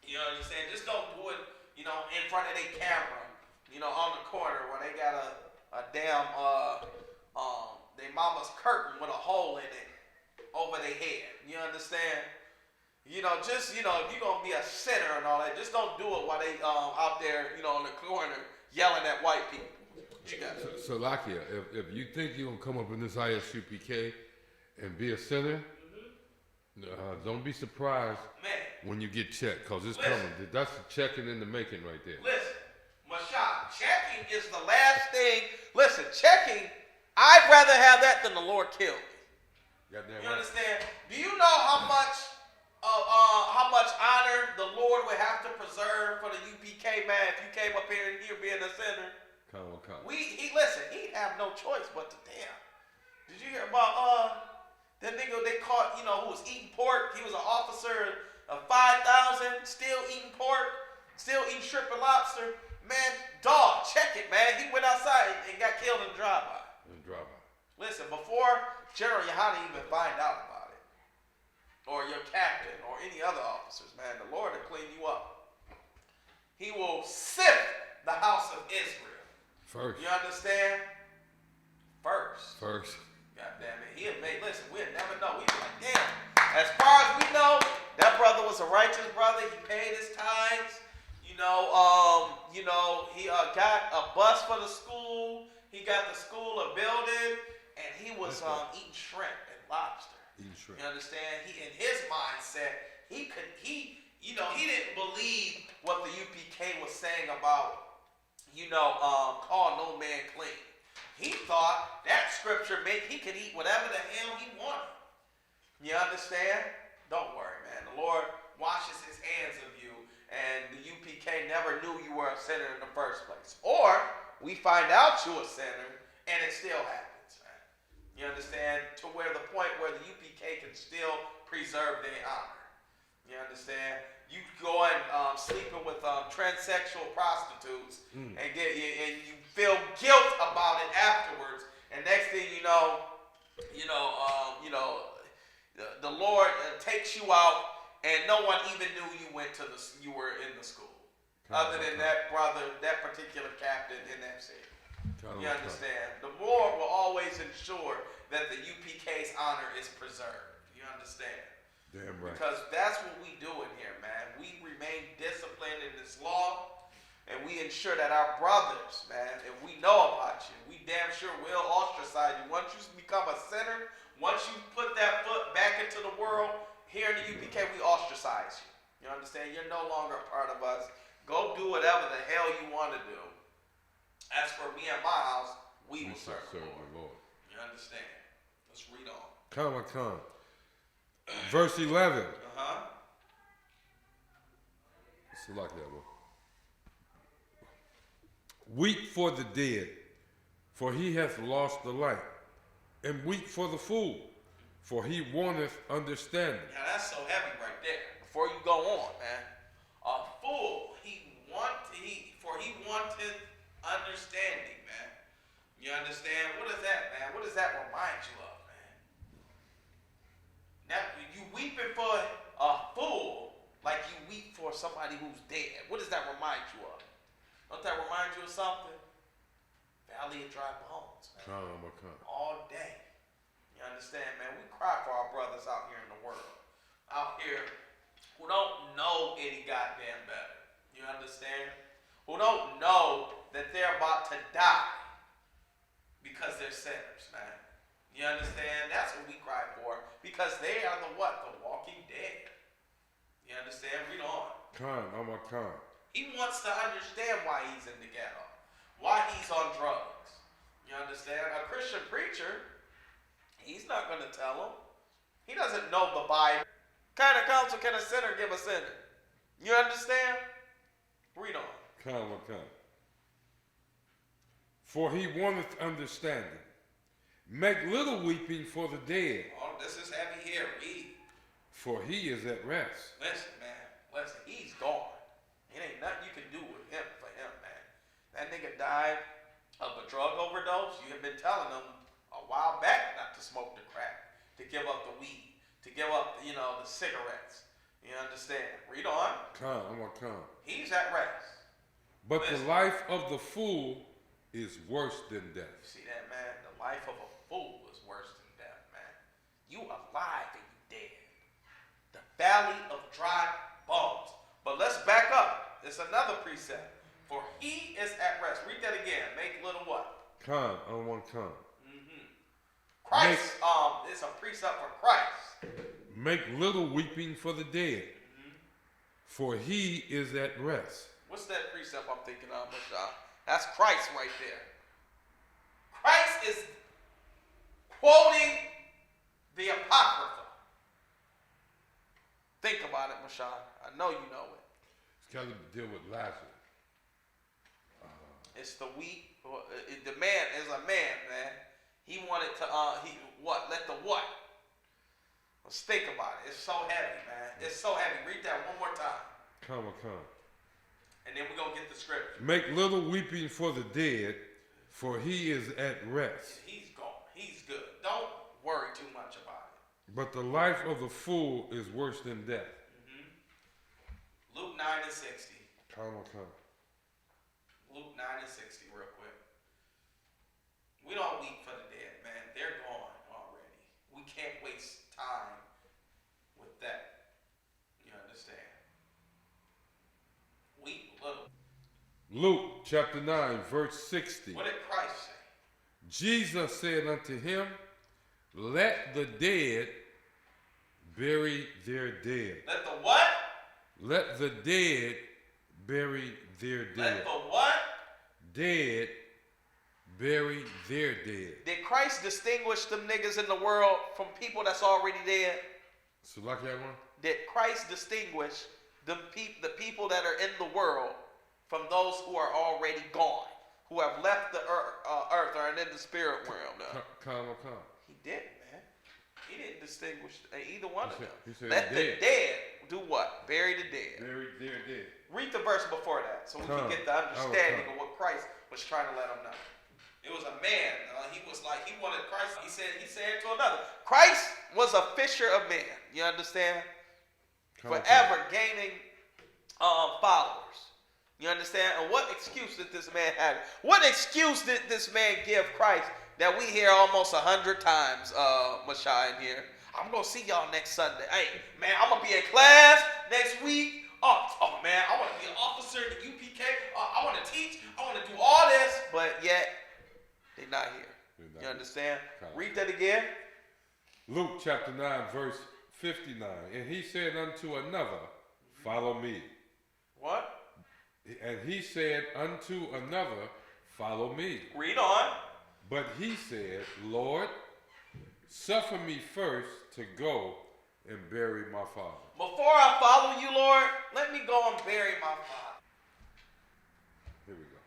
You know what I'm saying? Just don't do it, in front of their camera, on the corner where they got a damn, their mama's curtain with a hole in it over their head. You understand? If you're going to be a sinner and all that, just don't do it while they out there, in the corner yelling at white people. You got it. So Lakia, if you think you're going to come up in this ISUPK and be a sinner, don't be surprised when you get checked, because it's coming. That's the checking in the making right there. Listen, Mashad, checking is the last thing. Listen, checking, I'd rather have that than the Lord kill me. Goddamn You right. understand? Do you know how much honor the Lord would have to preserve for the UPK, man, if you came up here being a sinner? Come on. Listen, he'd have no choice but to damn. Did you hear about that nigga they caught, who was eating pork? He was an officer of 5,000, still eating pork, still eating shrimp and lobster. Man, dog, check it, man. He went outside and got killed in the drive-by. Listen, before General Yohana even find out about it, or your captain, or any other officers, man, the Lord will clean you up. He will sift the house of Israel. First. You understand? First. God damn it. Listen, we'll never know. We'll be like, damn. As far as we know, that brother was a righteous brother. He paid his tithes. He got a bus for the school. He got the school a building. And he was eating shrimp and lobster. You understand? He, in his mindset, he didn't believe what the UPK was saying about, call no man clean. He thought that scripture meant he could eat whatever the hell he wanted. You understand? Don't worry, man. The Lord washes his hands of you, and the UPK never knew you were a sinner in the first place. Or we find out you're a sinner, and it still happens, man. You understand? To where the point where the UPK can still preserve their honor. You understand? You go and sleeping with transsexual prostitutes and you feel guilt about it afterwards, and next thing you know, the Lord takes you out, and no one even knew you were in the school, other than that brother, that particular captain in that city. You understand? The Lord will always ensure that the UPK's honor is preserved. You understand? Damn right. Because that's what we do in here, man. We remain disciplined in this law, and we ensure that our brothers, man, if we know about you, we damn sure will ostracize you. Once you become a sinner, once you put that foot back into the world, here in the UPK, we ostracize you. You understand? You're no longer a part of us. Go do whatever the hell you want to do. As for me and my house, we will serve the Lord. You understand? Let's read on. Come. Verse 11. It's like that one. Weep for the dead, for he hath lost the light, and weep for the fool, for he wanteth understanding. Now that's so heavy right there. Before you go on, man, a fool, for he wanted understanding, man. You understand? What is that, man? What does that remind you of, man? Now you weeping for a fool like you weep for somebody who's dead. What does that remind you of? Don't that remind you of something? Valley of dry bones, man. Come. All day. You understand, man? We cry for our brothers out here in the world. Out here who don't know any goddamn better. You understand? Who don't know that they're about to die because they're sinners, man. You understand? That's what we cry for. Because they are the what? The walking dead. You understand? Read on. Khan, I'm a Khan. He wants to understand why he's in the ghetto. Why he's on drugs. You understand? A Christian preacher, he's not going to tell him. He doesn't know the Bible. What kind of counsel can a sinner give a sinner? You understand? Read on. Khan, I'm a Khan. For he wanteth understanding. Make little weeping for the dead. Oh, this is heavy here. Read. For he is at rest. Listen, man. Listen, he's gone. It ain't nothing you can do with him for him, man. That nigga died of a drug overdose. You have been telling him a while back not to smoke the crack, to give up the weed, to give up, the cigarettes. You understand? Read on. Khan, I'm a Khan. He's at rest. But the life of the fool is worse than death. You see that, man? The life of a fool is worse than death, man. You alive and you dead. The valley of dry bones. But let's back up. It's another precept. For he is at rest. Read that again. Make little what? Khan, I'm one Khan. Christ, it's a precept for Christ. Make little weeping for the dead. For he is at rest. What's that precept I'm thinking of, Mashah? That's Christ right there. Christ is quoting the Apocrypha. Think about it, Mashah. I know you know it. It's got to deal with Lazarus. It's the weak. The man is a man. He wanted to, let the what? Let's think about it. It's so heavy, man. It's so heavy. Read that one more time. Come. And then we're going to get the scripture. Make little weeping for the dead, for he is at rest. He's gone. He's good. Don't worry too much about it. But the life of the fool is worse than death. Luke 9 and 60. Come. Luke 9 and 60 real quick. We don't weep for the dead, man. They're gone already. We can't waste time with that. You understand? Weep a little. Luke chapter 9, verse 60. What did Christ say? Jesus said unto him, let the dead bury their dead. Let the what? Let the dead bury their dead. Let the what? Dead bury their dead. Did Christ distinguish them niggas in the world from people that's already dead? So like that one? Did Christ distinguish the people that are in the world from those who are already gone, who have left the earth or are in the spirit realm now? Come. He didn't, man. He didn't distinguish either one of them. He said Let the dead do what? Bury the dead. Bury their dead. Read the verse before that so we can get the understanding of what Christ was trying to let them know. It was a man. He was like, he wanted Christ. He said to another. Christ was a fisher of men. You understand? Forever gaining followers. You understand? And what excuse did this man have? What excuse did this man give Christ that we hear almost 100 times, Mashah, in here? I'm going to see y'all next Sunday. Hey, man, I'm going to be in class next week. Oh, man, I want to be an officer in the UPK. I want to teach. I want to do all this. But yet, they're not here. You understand? Read that again. Luke chapter 9, verse 59. And he said unto another, follow me. What? And he said unto another, follow me. Read on. But he said, Lord, suffer me first to go and bury my father. Before I follow you, Lord, let me go and bury my father. Here we go.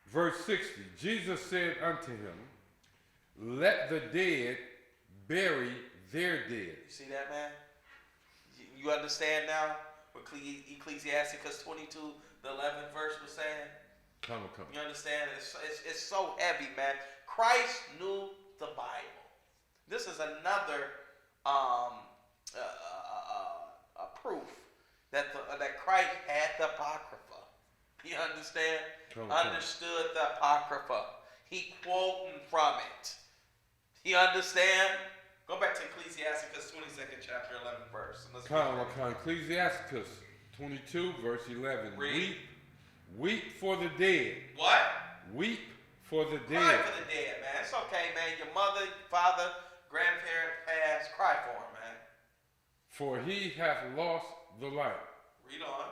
Verse 60. Jesus said unto him, let the dead bury their dead. You see that, man? You understand now what Ecclesiasticus 22, the 11th verse was saying? Come. You understand? It's so heavy, man. Christ knew the Bible. This is another proof that Christ had the Apocrypha. You understand? Understood the Apocrypha. He quoting from it. You understand? Go back to Ecclesiasticus 22nd chapter, 11th verse. And let's read it. Ecclesiasticus 22, verse 11. Read. Weep for the dead. What? Weep for the dead. Cry for the dead, man. It's okay, man. Your mother, father, grandparent passed. Cry for him, man. For he hath lost the light. Read on.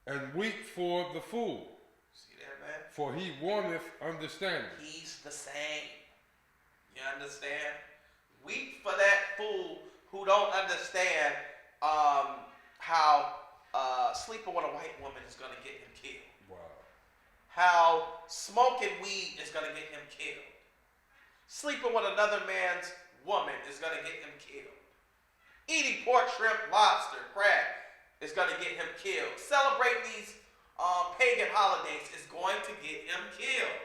And weep for the fool. See that, man? For he wanteth understanding. He's the same. You understand? Weep for that fool who don't understand how sleeping with a white woman is going to get him killed. Wow. How smoking weed is going to get him killed. Sleeping with another man's woman is going to get him killed. Eating pork, shrimp, lobster, crab is going to get him killed. Celebrating these pagan holidays is going to get him killed.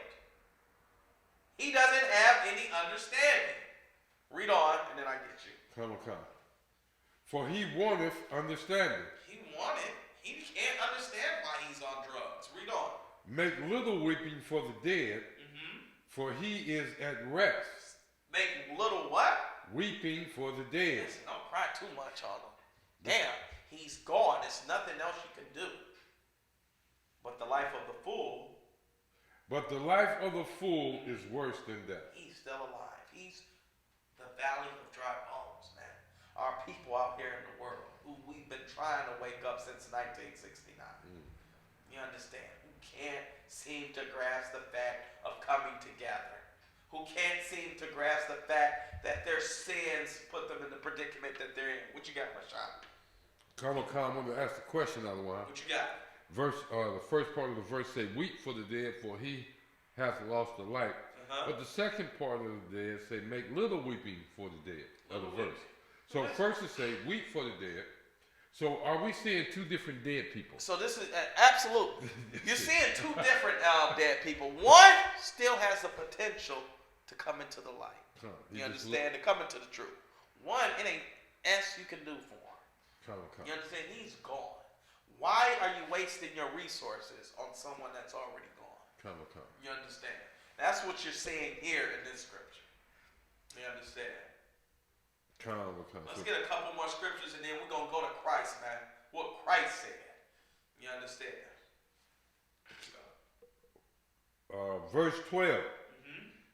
He doesn't have any understanding. Read on, and then I get you. Come. For he wanteth understanding. He wanted. He can't understand why he's on drugs. Read on. Make little weeping for the dead, for he is at rest. Make little what? Weeping for the dead. Listen, don't cry too much on him. Damn, he's gone. There's nothing else you can do. But the life of the fool. But the life of the fool is worse than death. He's still alive. He's the valley of dry bones, man. Our people out here in the world who we've been trying to wake up since 1969. You understand? Who can't seem to grasp the fact of coming together. Who can't seem to grasp the fact that their sins put them in the predicament that they're in. What you got, Mashab? Come, I'm going to ask the question otherwise. What you got? The first part of the verse say, weep for the dead, for he hath lost the light. But the second part of the dead say, make little weeping for the dead, of the verse. So first it say, weep for the dead. So are we seeing two different dead people? So this is absolute. You're seeing two different dead people. One still has the potential to come into the light. You understand? To come into the truth. One, it ain't S you can do for him. You understand? He's gone. Why are you wasting your resources on someone that's already gone? You understand? That's what you're seeing here in this scripture. You understand? Let's get a couple more scriptures and then we're going to go to Christ, man. What Christ said. You understand? Verse 12.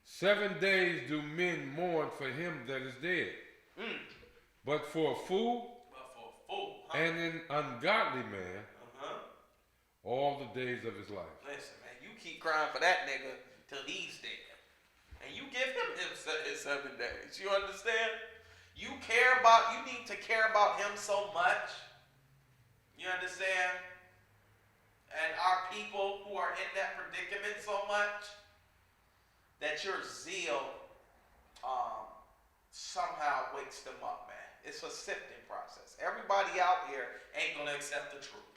7 days do men mourn for him that is dead. But for a fool, and an ungodly man, all the days of his life. Listen, man, you keep crying for that nigga till he's dead. And you give him his 7 days. You understand? You need to care about him so much. You understand? And our people who are in that predicament so much that your zeal somehow wakes them up, man. It's a sifting process. Everybody out here ain't going to accept the truth.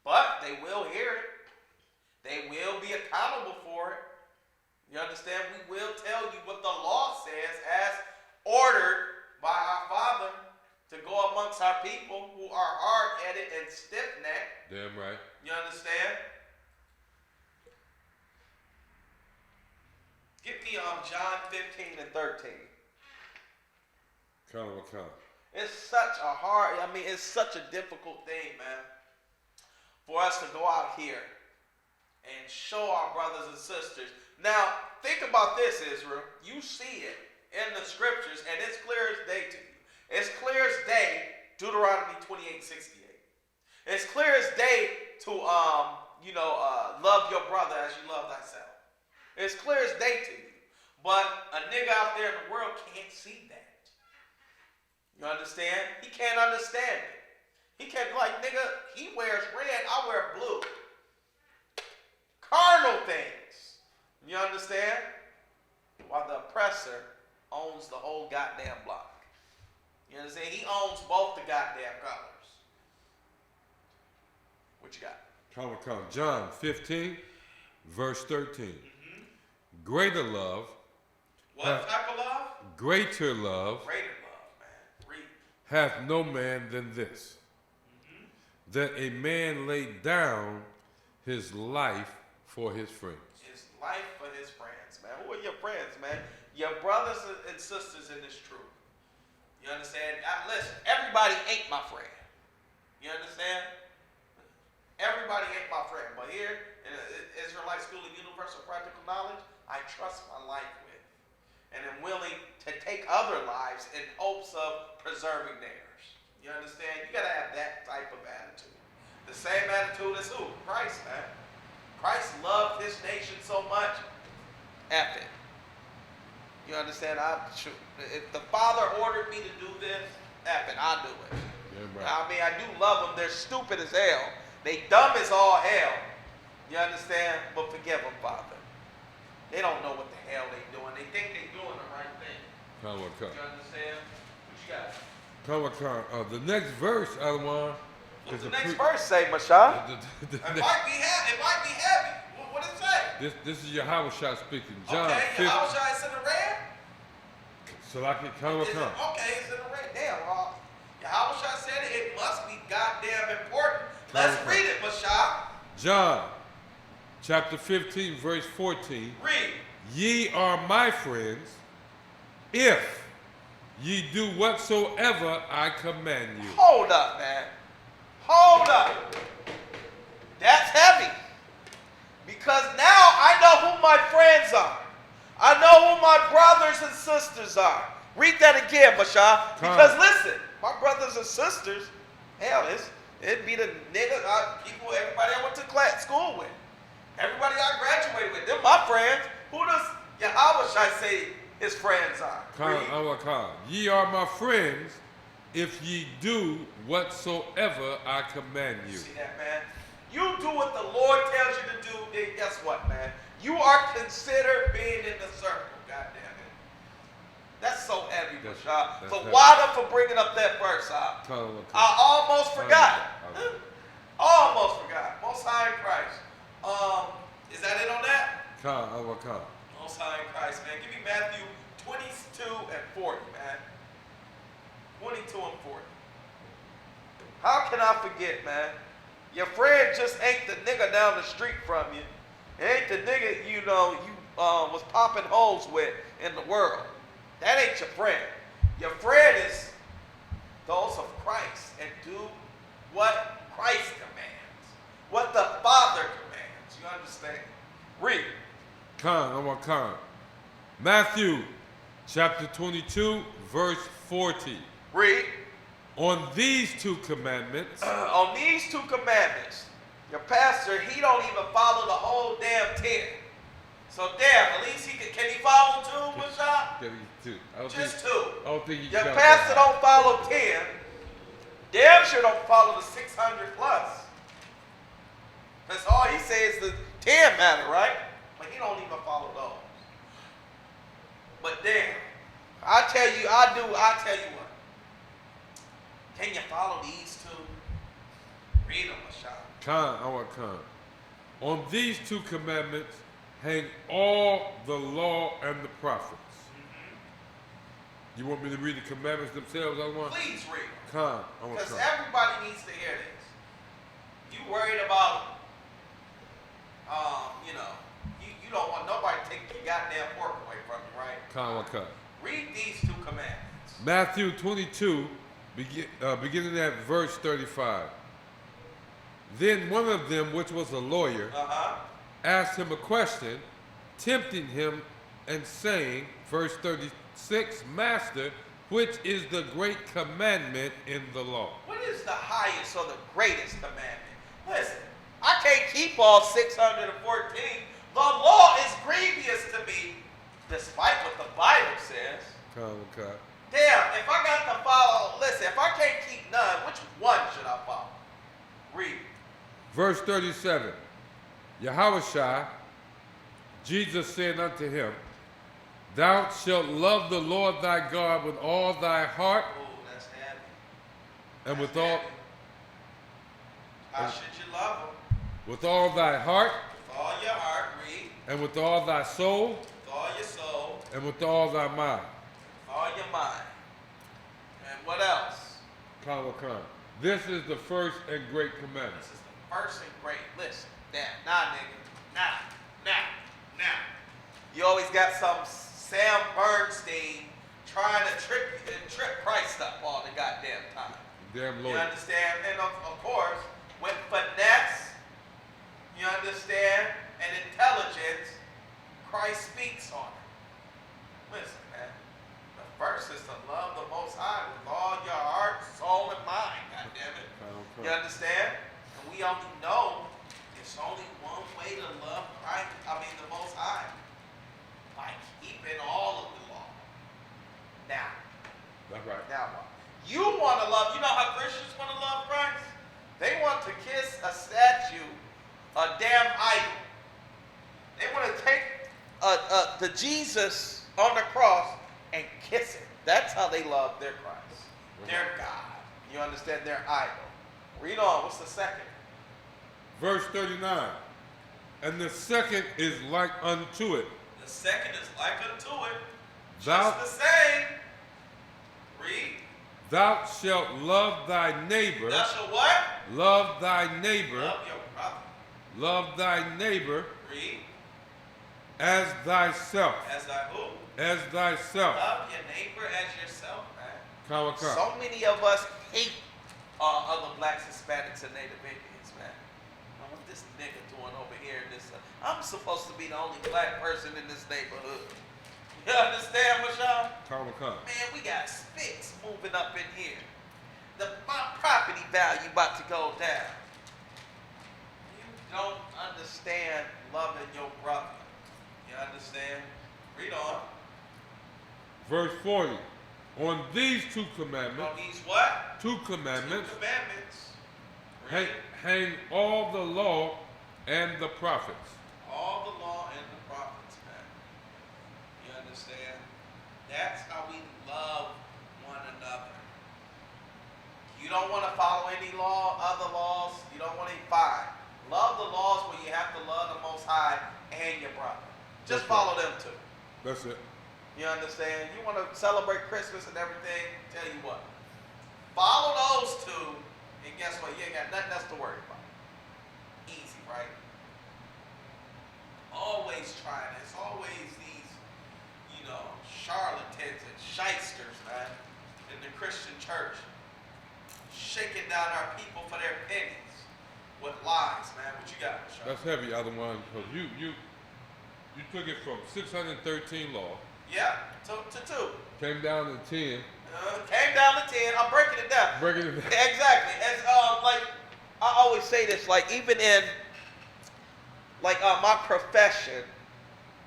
But they will hear it. They will be accountable for it. You understand? We will tell you what the law says as ordered by our Father to go amongst our people who are hard-headed and stiff-necked. Damn right. You understand? Give me John 15 and 13. It's such a hard, it's such a difficult thing, man, for us to go out here and show our brothers and sisters. Now, think about this, Israel. You see it in the scriptures, and it's clear as day to you. It's clear as day, Deuteronomy 28:68. It's clear as day to, love your brother as you love thyself. It's clear as day to you. But a nigga out there in the world can't see that. You understand? He can't understand it. He can't be like, nigga, he wears red, I wear blue. Carnal things. You understand? While the oppressor owns the whole goddamn block. You understand? He owns both the goddamn colors. What you got? John 15, verse 13. Greater love. What type of love? Greater love. Greater love, man. Read. Hath no man than this, that a man lay down his life for his friends. His life for his friends, man. Who are your friends, man? your brothers and sisters in this truth. You understand? Listen, everybody ain't my friend. You understand? Everybody ain't my friend. But here in the Israelite School of Universal Practical Knowledge, I trust my life with. And am willing to take other lives in hopes of preserving theirs. You understand? You got to have that type of attitude. The same attitude as who? Christ, man. Christ loved his nation so much. F it. You understand? If the Father ordered me to do this, F it, I'll do it. Yeah, right. I mean, I do love them. They're stupid as hell. They dumb as all hell. You understand? But forgive them, Father. They don't know what the hell they doing. They think they doing the right thing. You understand? What you got? The next verse, Alwan. What's the next verse say, Mashah? It might be heavy. What does it say? This is Yahushua speaking. John okay, 50. Yahushua is in the red? So I can come. Okay, it's in the red. Damn, Yahushua said it must be goddamn important. Let's read it, Mashah. John, chapter 15, verse 14. Read. Ye are my friends, if ye do whatsoever I command you. Hold up, man. Hold up. That's heavy. Because now I know who my friends are. I know who my brothers and sisters are. Read that again, Mashah. Because listen, my brothers and sisters, hell, it'd be the niggas, people, everybody I went to school with. Everybody I graduated with. They're my friends. Who does Yahushua say his friends are? Ye are my friends if ye do whatsoever I command you. See that, man? You do what the Lord tells you to do, then guess what, man? You are considered being in the circle, goddamn it. That's so heavy, Mashah. So Wada for bringing up that verse, I almost forgot. Almost forgot. Most High in Christ. Is that it on that? Most High in Christ, man. Give me Matthew 22 and 40, man. 22 and 40. How can I forget, man? Your friend just ain't the nigga down the street from you. It ain't the nigga you was popping holes with in the world. That ain't your friend. Your friend is those of Christ and do what Christ commands. What the Father commands. You understand? Read. Matthew chapter 22, verse 40. Read. On these two commandments. Your pastor, he don't even follow the whole damn 10. So damn, at least can he follow 2, Mashah? Just 2. I don't think your pastor don't follow 10. Damn sure don't follow the 600 plus. That's all he says the 10 matter, right? But he don't even follow those. But damn, I tell you what. Can you follow these 2? Read them, Mashah. On these 2 commandments hang all the law and the prophets. You want me to read the commandments themselves? Please read them. Because everybody needs to hear this. You worried about, you don't want nobody to take your goddamn work away from you, right? Read these 2 commandments. Matthew 22, beginning at verse 35. Then one of them, which was a lawyer, asked him a question, tempting him and saying, verse 36, Master, which is the great commandment in the law? What is the highest or the greatest commandment? Listen, I can't keep all 614. The law is grievous to me, despite what the Bible says. Damn, if I got to follow, listen, if I can't keep none, which one should I follow? Read. Verse 37, Yahushua, Jesus said unto him, Thou shalt love the Lord thy God with all thy heart. Oh, that's heavy. And with all. How should you love him? With all thy heart. With all your heart, read. And with all thy soul. With all your soul. And with all thy mind. All your mind. And what else? This is the first and great commandment. This is the first and great. Listen, now, nigga. Now. You always got something Sam Bernstein trying to trip Christ up all the goddamn time. Damn You lawyer. understand? And of course, with finesse, you understand, and intelligence, Christ speaks on it. Listen, man. The first is to love the Most High with all your heart, soul, and mind. God damn it. You understand? And we only know it's only one way to love Christ. The Most High, by keeping all of the law. Now. That's right. Now what? You want to love. You know how Christians want to love Christ? They want to kiss a statue, a damn idol. They want to take the Jesus on the cross and kiss it. That's how they love their Christ, their God. You understand? Their idol. Read on. What's the second? Verse 39. And the second is like unto it. The second is like unto it. Thou, Just the same. Read. thou shalt love thy neighbor. Thou shalt what? Love thy neighbor. Love your brother. Love thy neighbor Read. as thyself. As thy who? As thyself. Love your neighbor as yourself, man. Come. So many of us hate other blacks, Hispanics, and Native Indians, man. What this nigga doing over here in this? I'm supposed to be the only black person in this neighborhood. You understand, Mashawn? Come. Man, we got spits moving up in here. My property value about to go down. You don't understand loving your brother. You understand? Read on. Verse 40. On these two commandments. On these what? Two commandments. Two commandments. Hang all the law and the prophets. All the law and the prophets, man. You understand? That's how we love one another. You don't want to follow any law, other laws. You don't want to fine. Love the laws where you have to love the Most High and your brother. Just follow them too. That's it. You understand? You want to celebrate Christmas and everything? Tell you what. Follow those two, and guess what? You ain't got nothing else to worry about. Easy, right? Always trying. It's always these, charlatans and shysters, man, in the Christian church, shaking down our people for their pennies with lies, man. What you got, Sean? That's heavy, other one, because you took it from 613 law. Yeah, to 2. Came down to 10. Came down to 10. I'm breaking it down. Breaking it down. Exactly. As like I always say this, like even in my profession,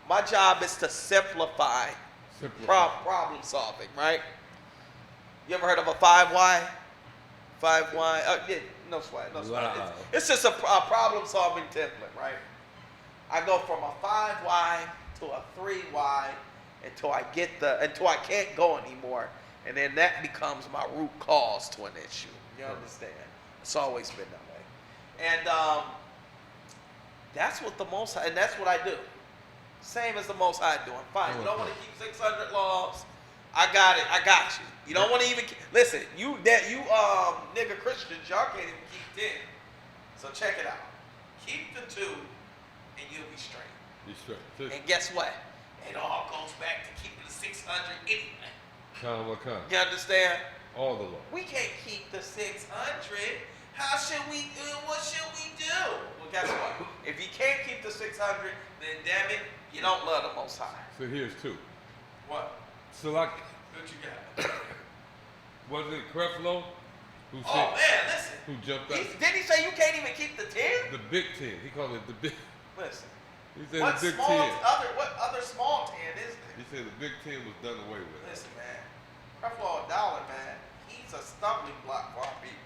my job is to simplify problem solving, right? You ever heard of a 5 why? 5 why? Yeah, no sweat. It's just a problem solving template, right? I go from a 5 why to a 3 why until I can't go anymore, and then that becomes my root cause to an issue. You understand? It's always been that way, and that's what the Most High, and that's what I do. Same as the Most High doing. Fine. You don't want to keep 600 laws. I got it. I got you. You don't want to even listen. You nigga Christians, y'all can't even keep 10. So check it out. Keep the 2, and you'll be straight. You straight. And guess what? It all goes back to keeping the 600 anyway. Come. You understand? All the law. We can't keep the 600. How should we do? What should we do? Well, guess what? If you can't keep the 600, then damn it, you don't love the Most High. So here's 2. What? So like, What you got? was it Creflo who said, Oh man, listen. who jumped out? Didn't he say you can't even keep the 10? The Big 10. He called it the Big. Listen. He said What the Big 10. other small 10 is there? He said the Big 10 was done away with. Listen, man. Creflo Dollar, man. He's a stumbling block for our people.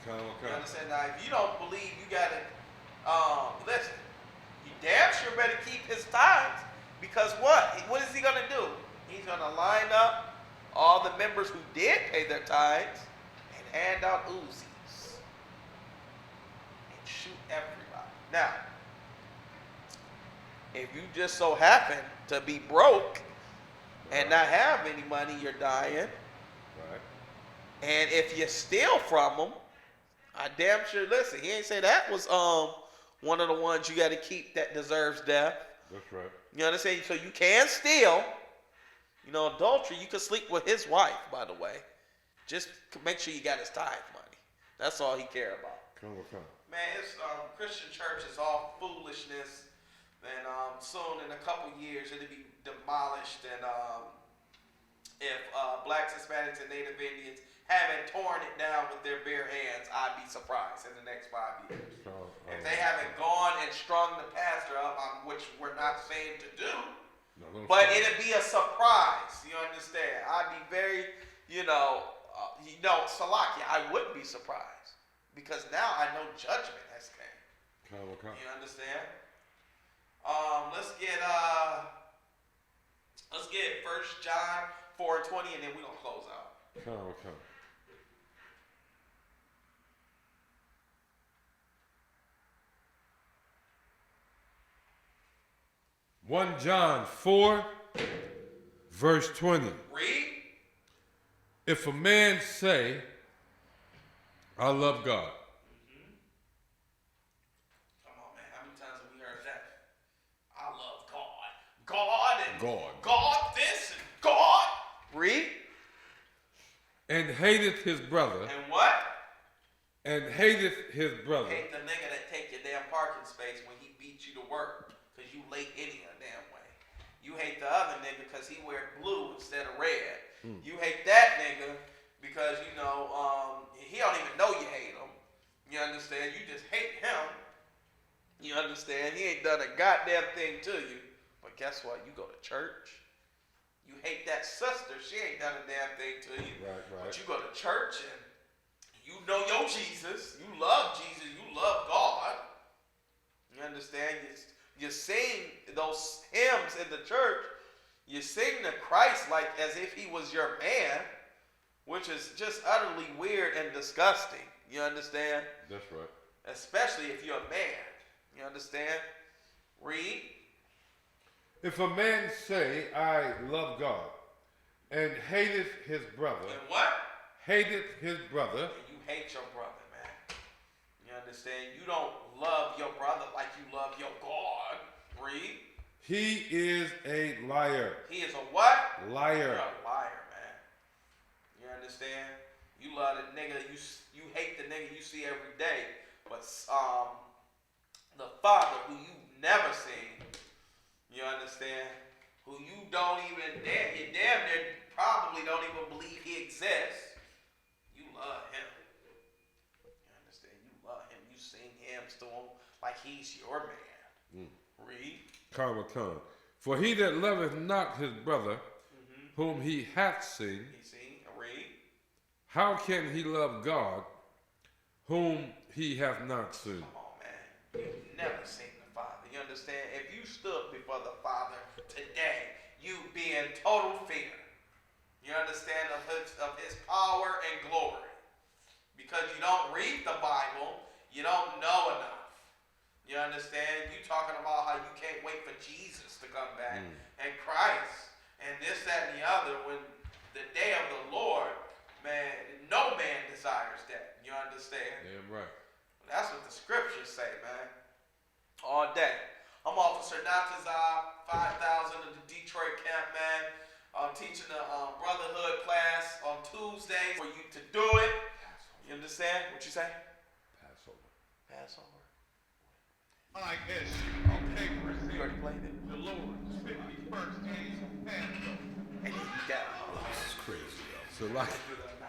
You understand? Now, if you don't believe you got it, listen, you damn sure better keep his tithes, because what? What is he going to do? He's going to line up all the members who did pay their tithes and hand out Uzis and shoot everybody. Now, if you just so happen to be broke and not have any money, you're dying. Right. And if you steal from them, I damn sure, listen, he ain't say that was one of the ones you got to keep that deserves death. That's right. You understand? So you can steal, You know, adultery, you could sleep with his wife, by the way. Just make sure you got his tithe money. That's all he care about. Come. Man, it's Christian church is all foolishness, and soon in a couple years it'll be demolished. And if blacks, Hispanics, and Native Indians haven't torn it down with their bare hands, I'd be surprised in the next 5 years. If they haven't gone and strung the pastor up, which we're not saying to do, but it'd be a surprise. You understand? I'd be very, Salakia, I wouldn't be surprised. Because now I know judgment has came. You understand? Let's get 1 John 4:20, and then we're gonna close out. Come. 1 John 4, verse 20. Read. If a man say, I love God. Come on, man. How many times have we heard that? I love God. God and God this and God. Read. And hateth his brother. And what? And hateth his brother. Hate the nigga that take your damn parking space when he beat you to work because you late any damn way. You hate the other nigga because he wear blue instead of red. You hate that nigga because, he don't even know you hate him. You understand? You just hate him. You understand? He ain't done a goddamn thing to you. But guess what? You go to church. You hate that sister. She ain't done a damn thing to you. Right. But you go to church and you know your Jesus. You love Jesus. You love God. You understand? You sing those hymns in the church. You sing to Christ like as if he was your man, which is just utterly weird and disgusting. You understand? That's right. Especially if you're a man. You understand? Read. If a man say, I love God, and hateth his brother. And what? Hateth his brother. And you hate your brother, man. You understand? You don't love your brother like you love your God. Read. He is a liar. He is a what? Liar. You're a liar, man. You understand? You love the nigga, you hate the nigga you see every day. But the father who you never seen, you understand? Who you don't even you damn near probably don't even believe he exists. You love him. You understand? You love him. You sing hymns to him like he's your man. Read. Come. For he that loveth not his brother, whom he hath seen, read. How can he love God, whom he hath not seen? Come on, man. You've never seen the Father. You understand? If you stood before the Father today, you'd be in total fear. You understand of his power and glory. Because you don't read the Bible, you don't know enough. You understand? You talking about how you can't wait for Jesus to come back and Christ and this, that, and the other. When the day of the Lord, man, no man desires that. You understand? Damn right. That's what the scriptures say, man. All day. I'm Officer Natazar, 5,000 of the Detroit camp, man. I'm teaching the Brotherhood class on Tuesday for you to do it. You understand? What you say? Passover. I guess on paper, You already played it. the Lord's 51st annual Passover. And then you got it. This is crazy, So like,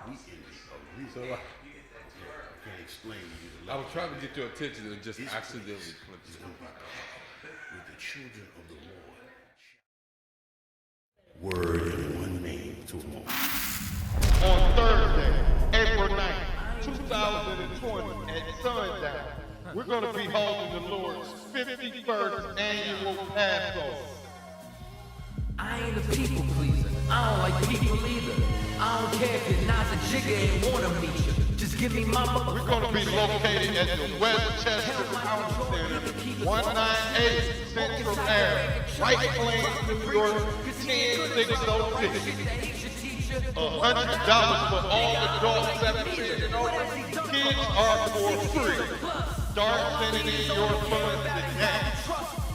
we in the arena. so like, I can't explain to you the I level. was trying to get your attention and just This accidentally place clipped is it. gonna be covered with the children of the Lord. Word in one name to them all. On Thursday, April 9th, 2020 at sundown, we're going to be holding the Lord's 51st annual Passover. I ain't a people pleaser. I don't like people either. I don't care if your Nazi jigger ain't wanna meet you. Just give me my We're going to be located at the Westchester County Center, 198 Central Ave, White Plains, New York, 10606. $100 for all adults 17 and over. Kids are for free. Start sending in your funds today.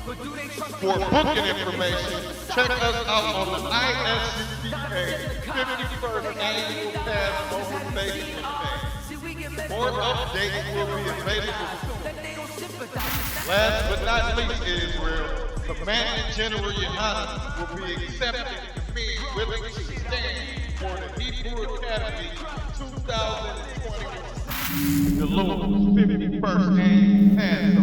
For booking information, check us out on the ISCPA 51st Annual Pass Motivation Day. More updates will be available soon. Last but not least, Israel, Commandant General Yohana will be accepting the men willing to stand for the Hebrew Academy 2021. The Lord's 51st Annual Pass.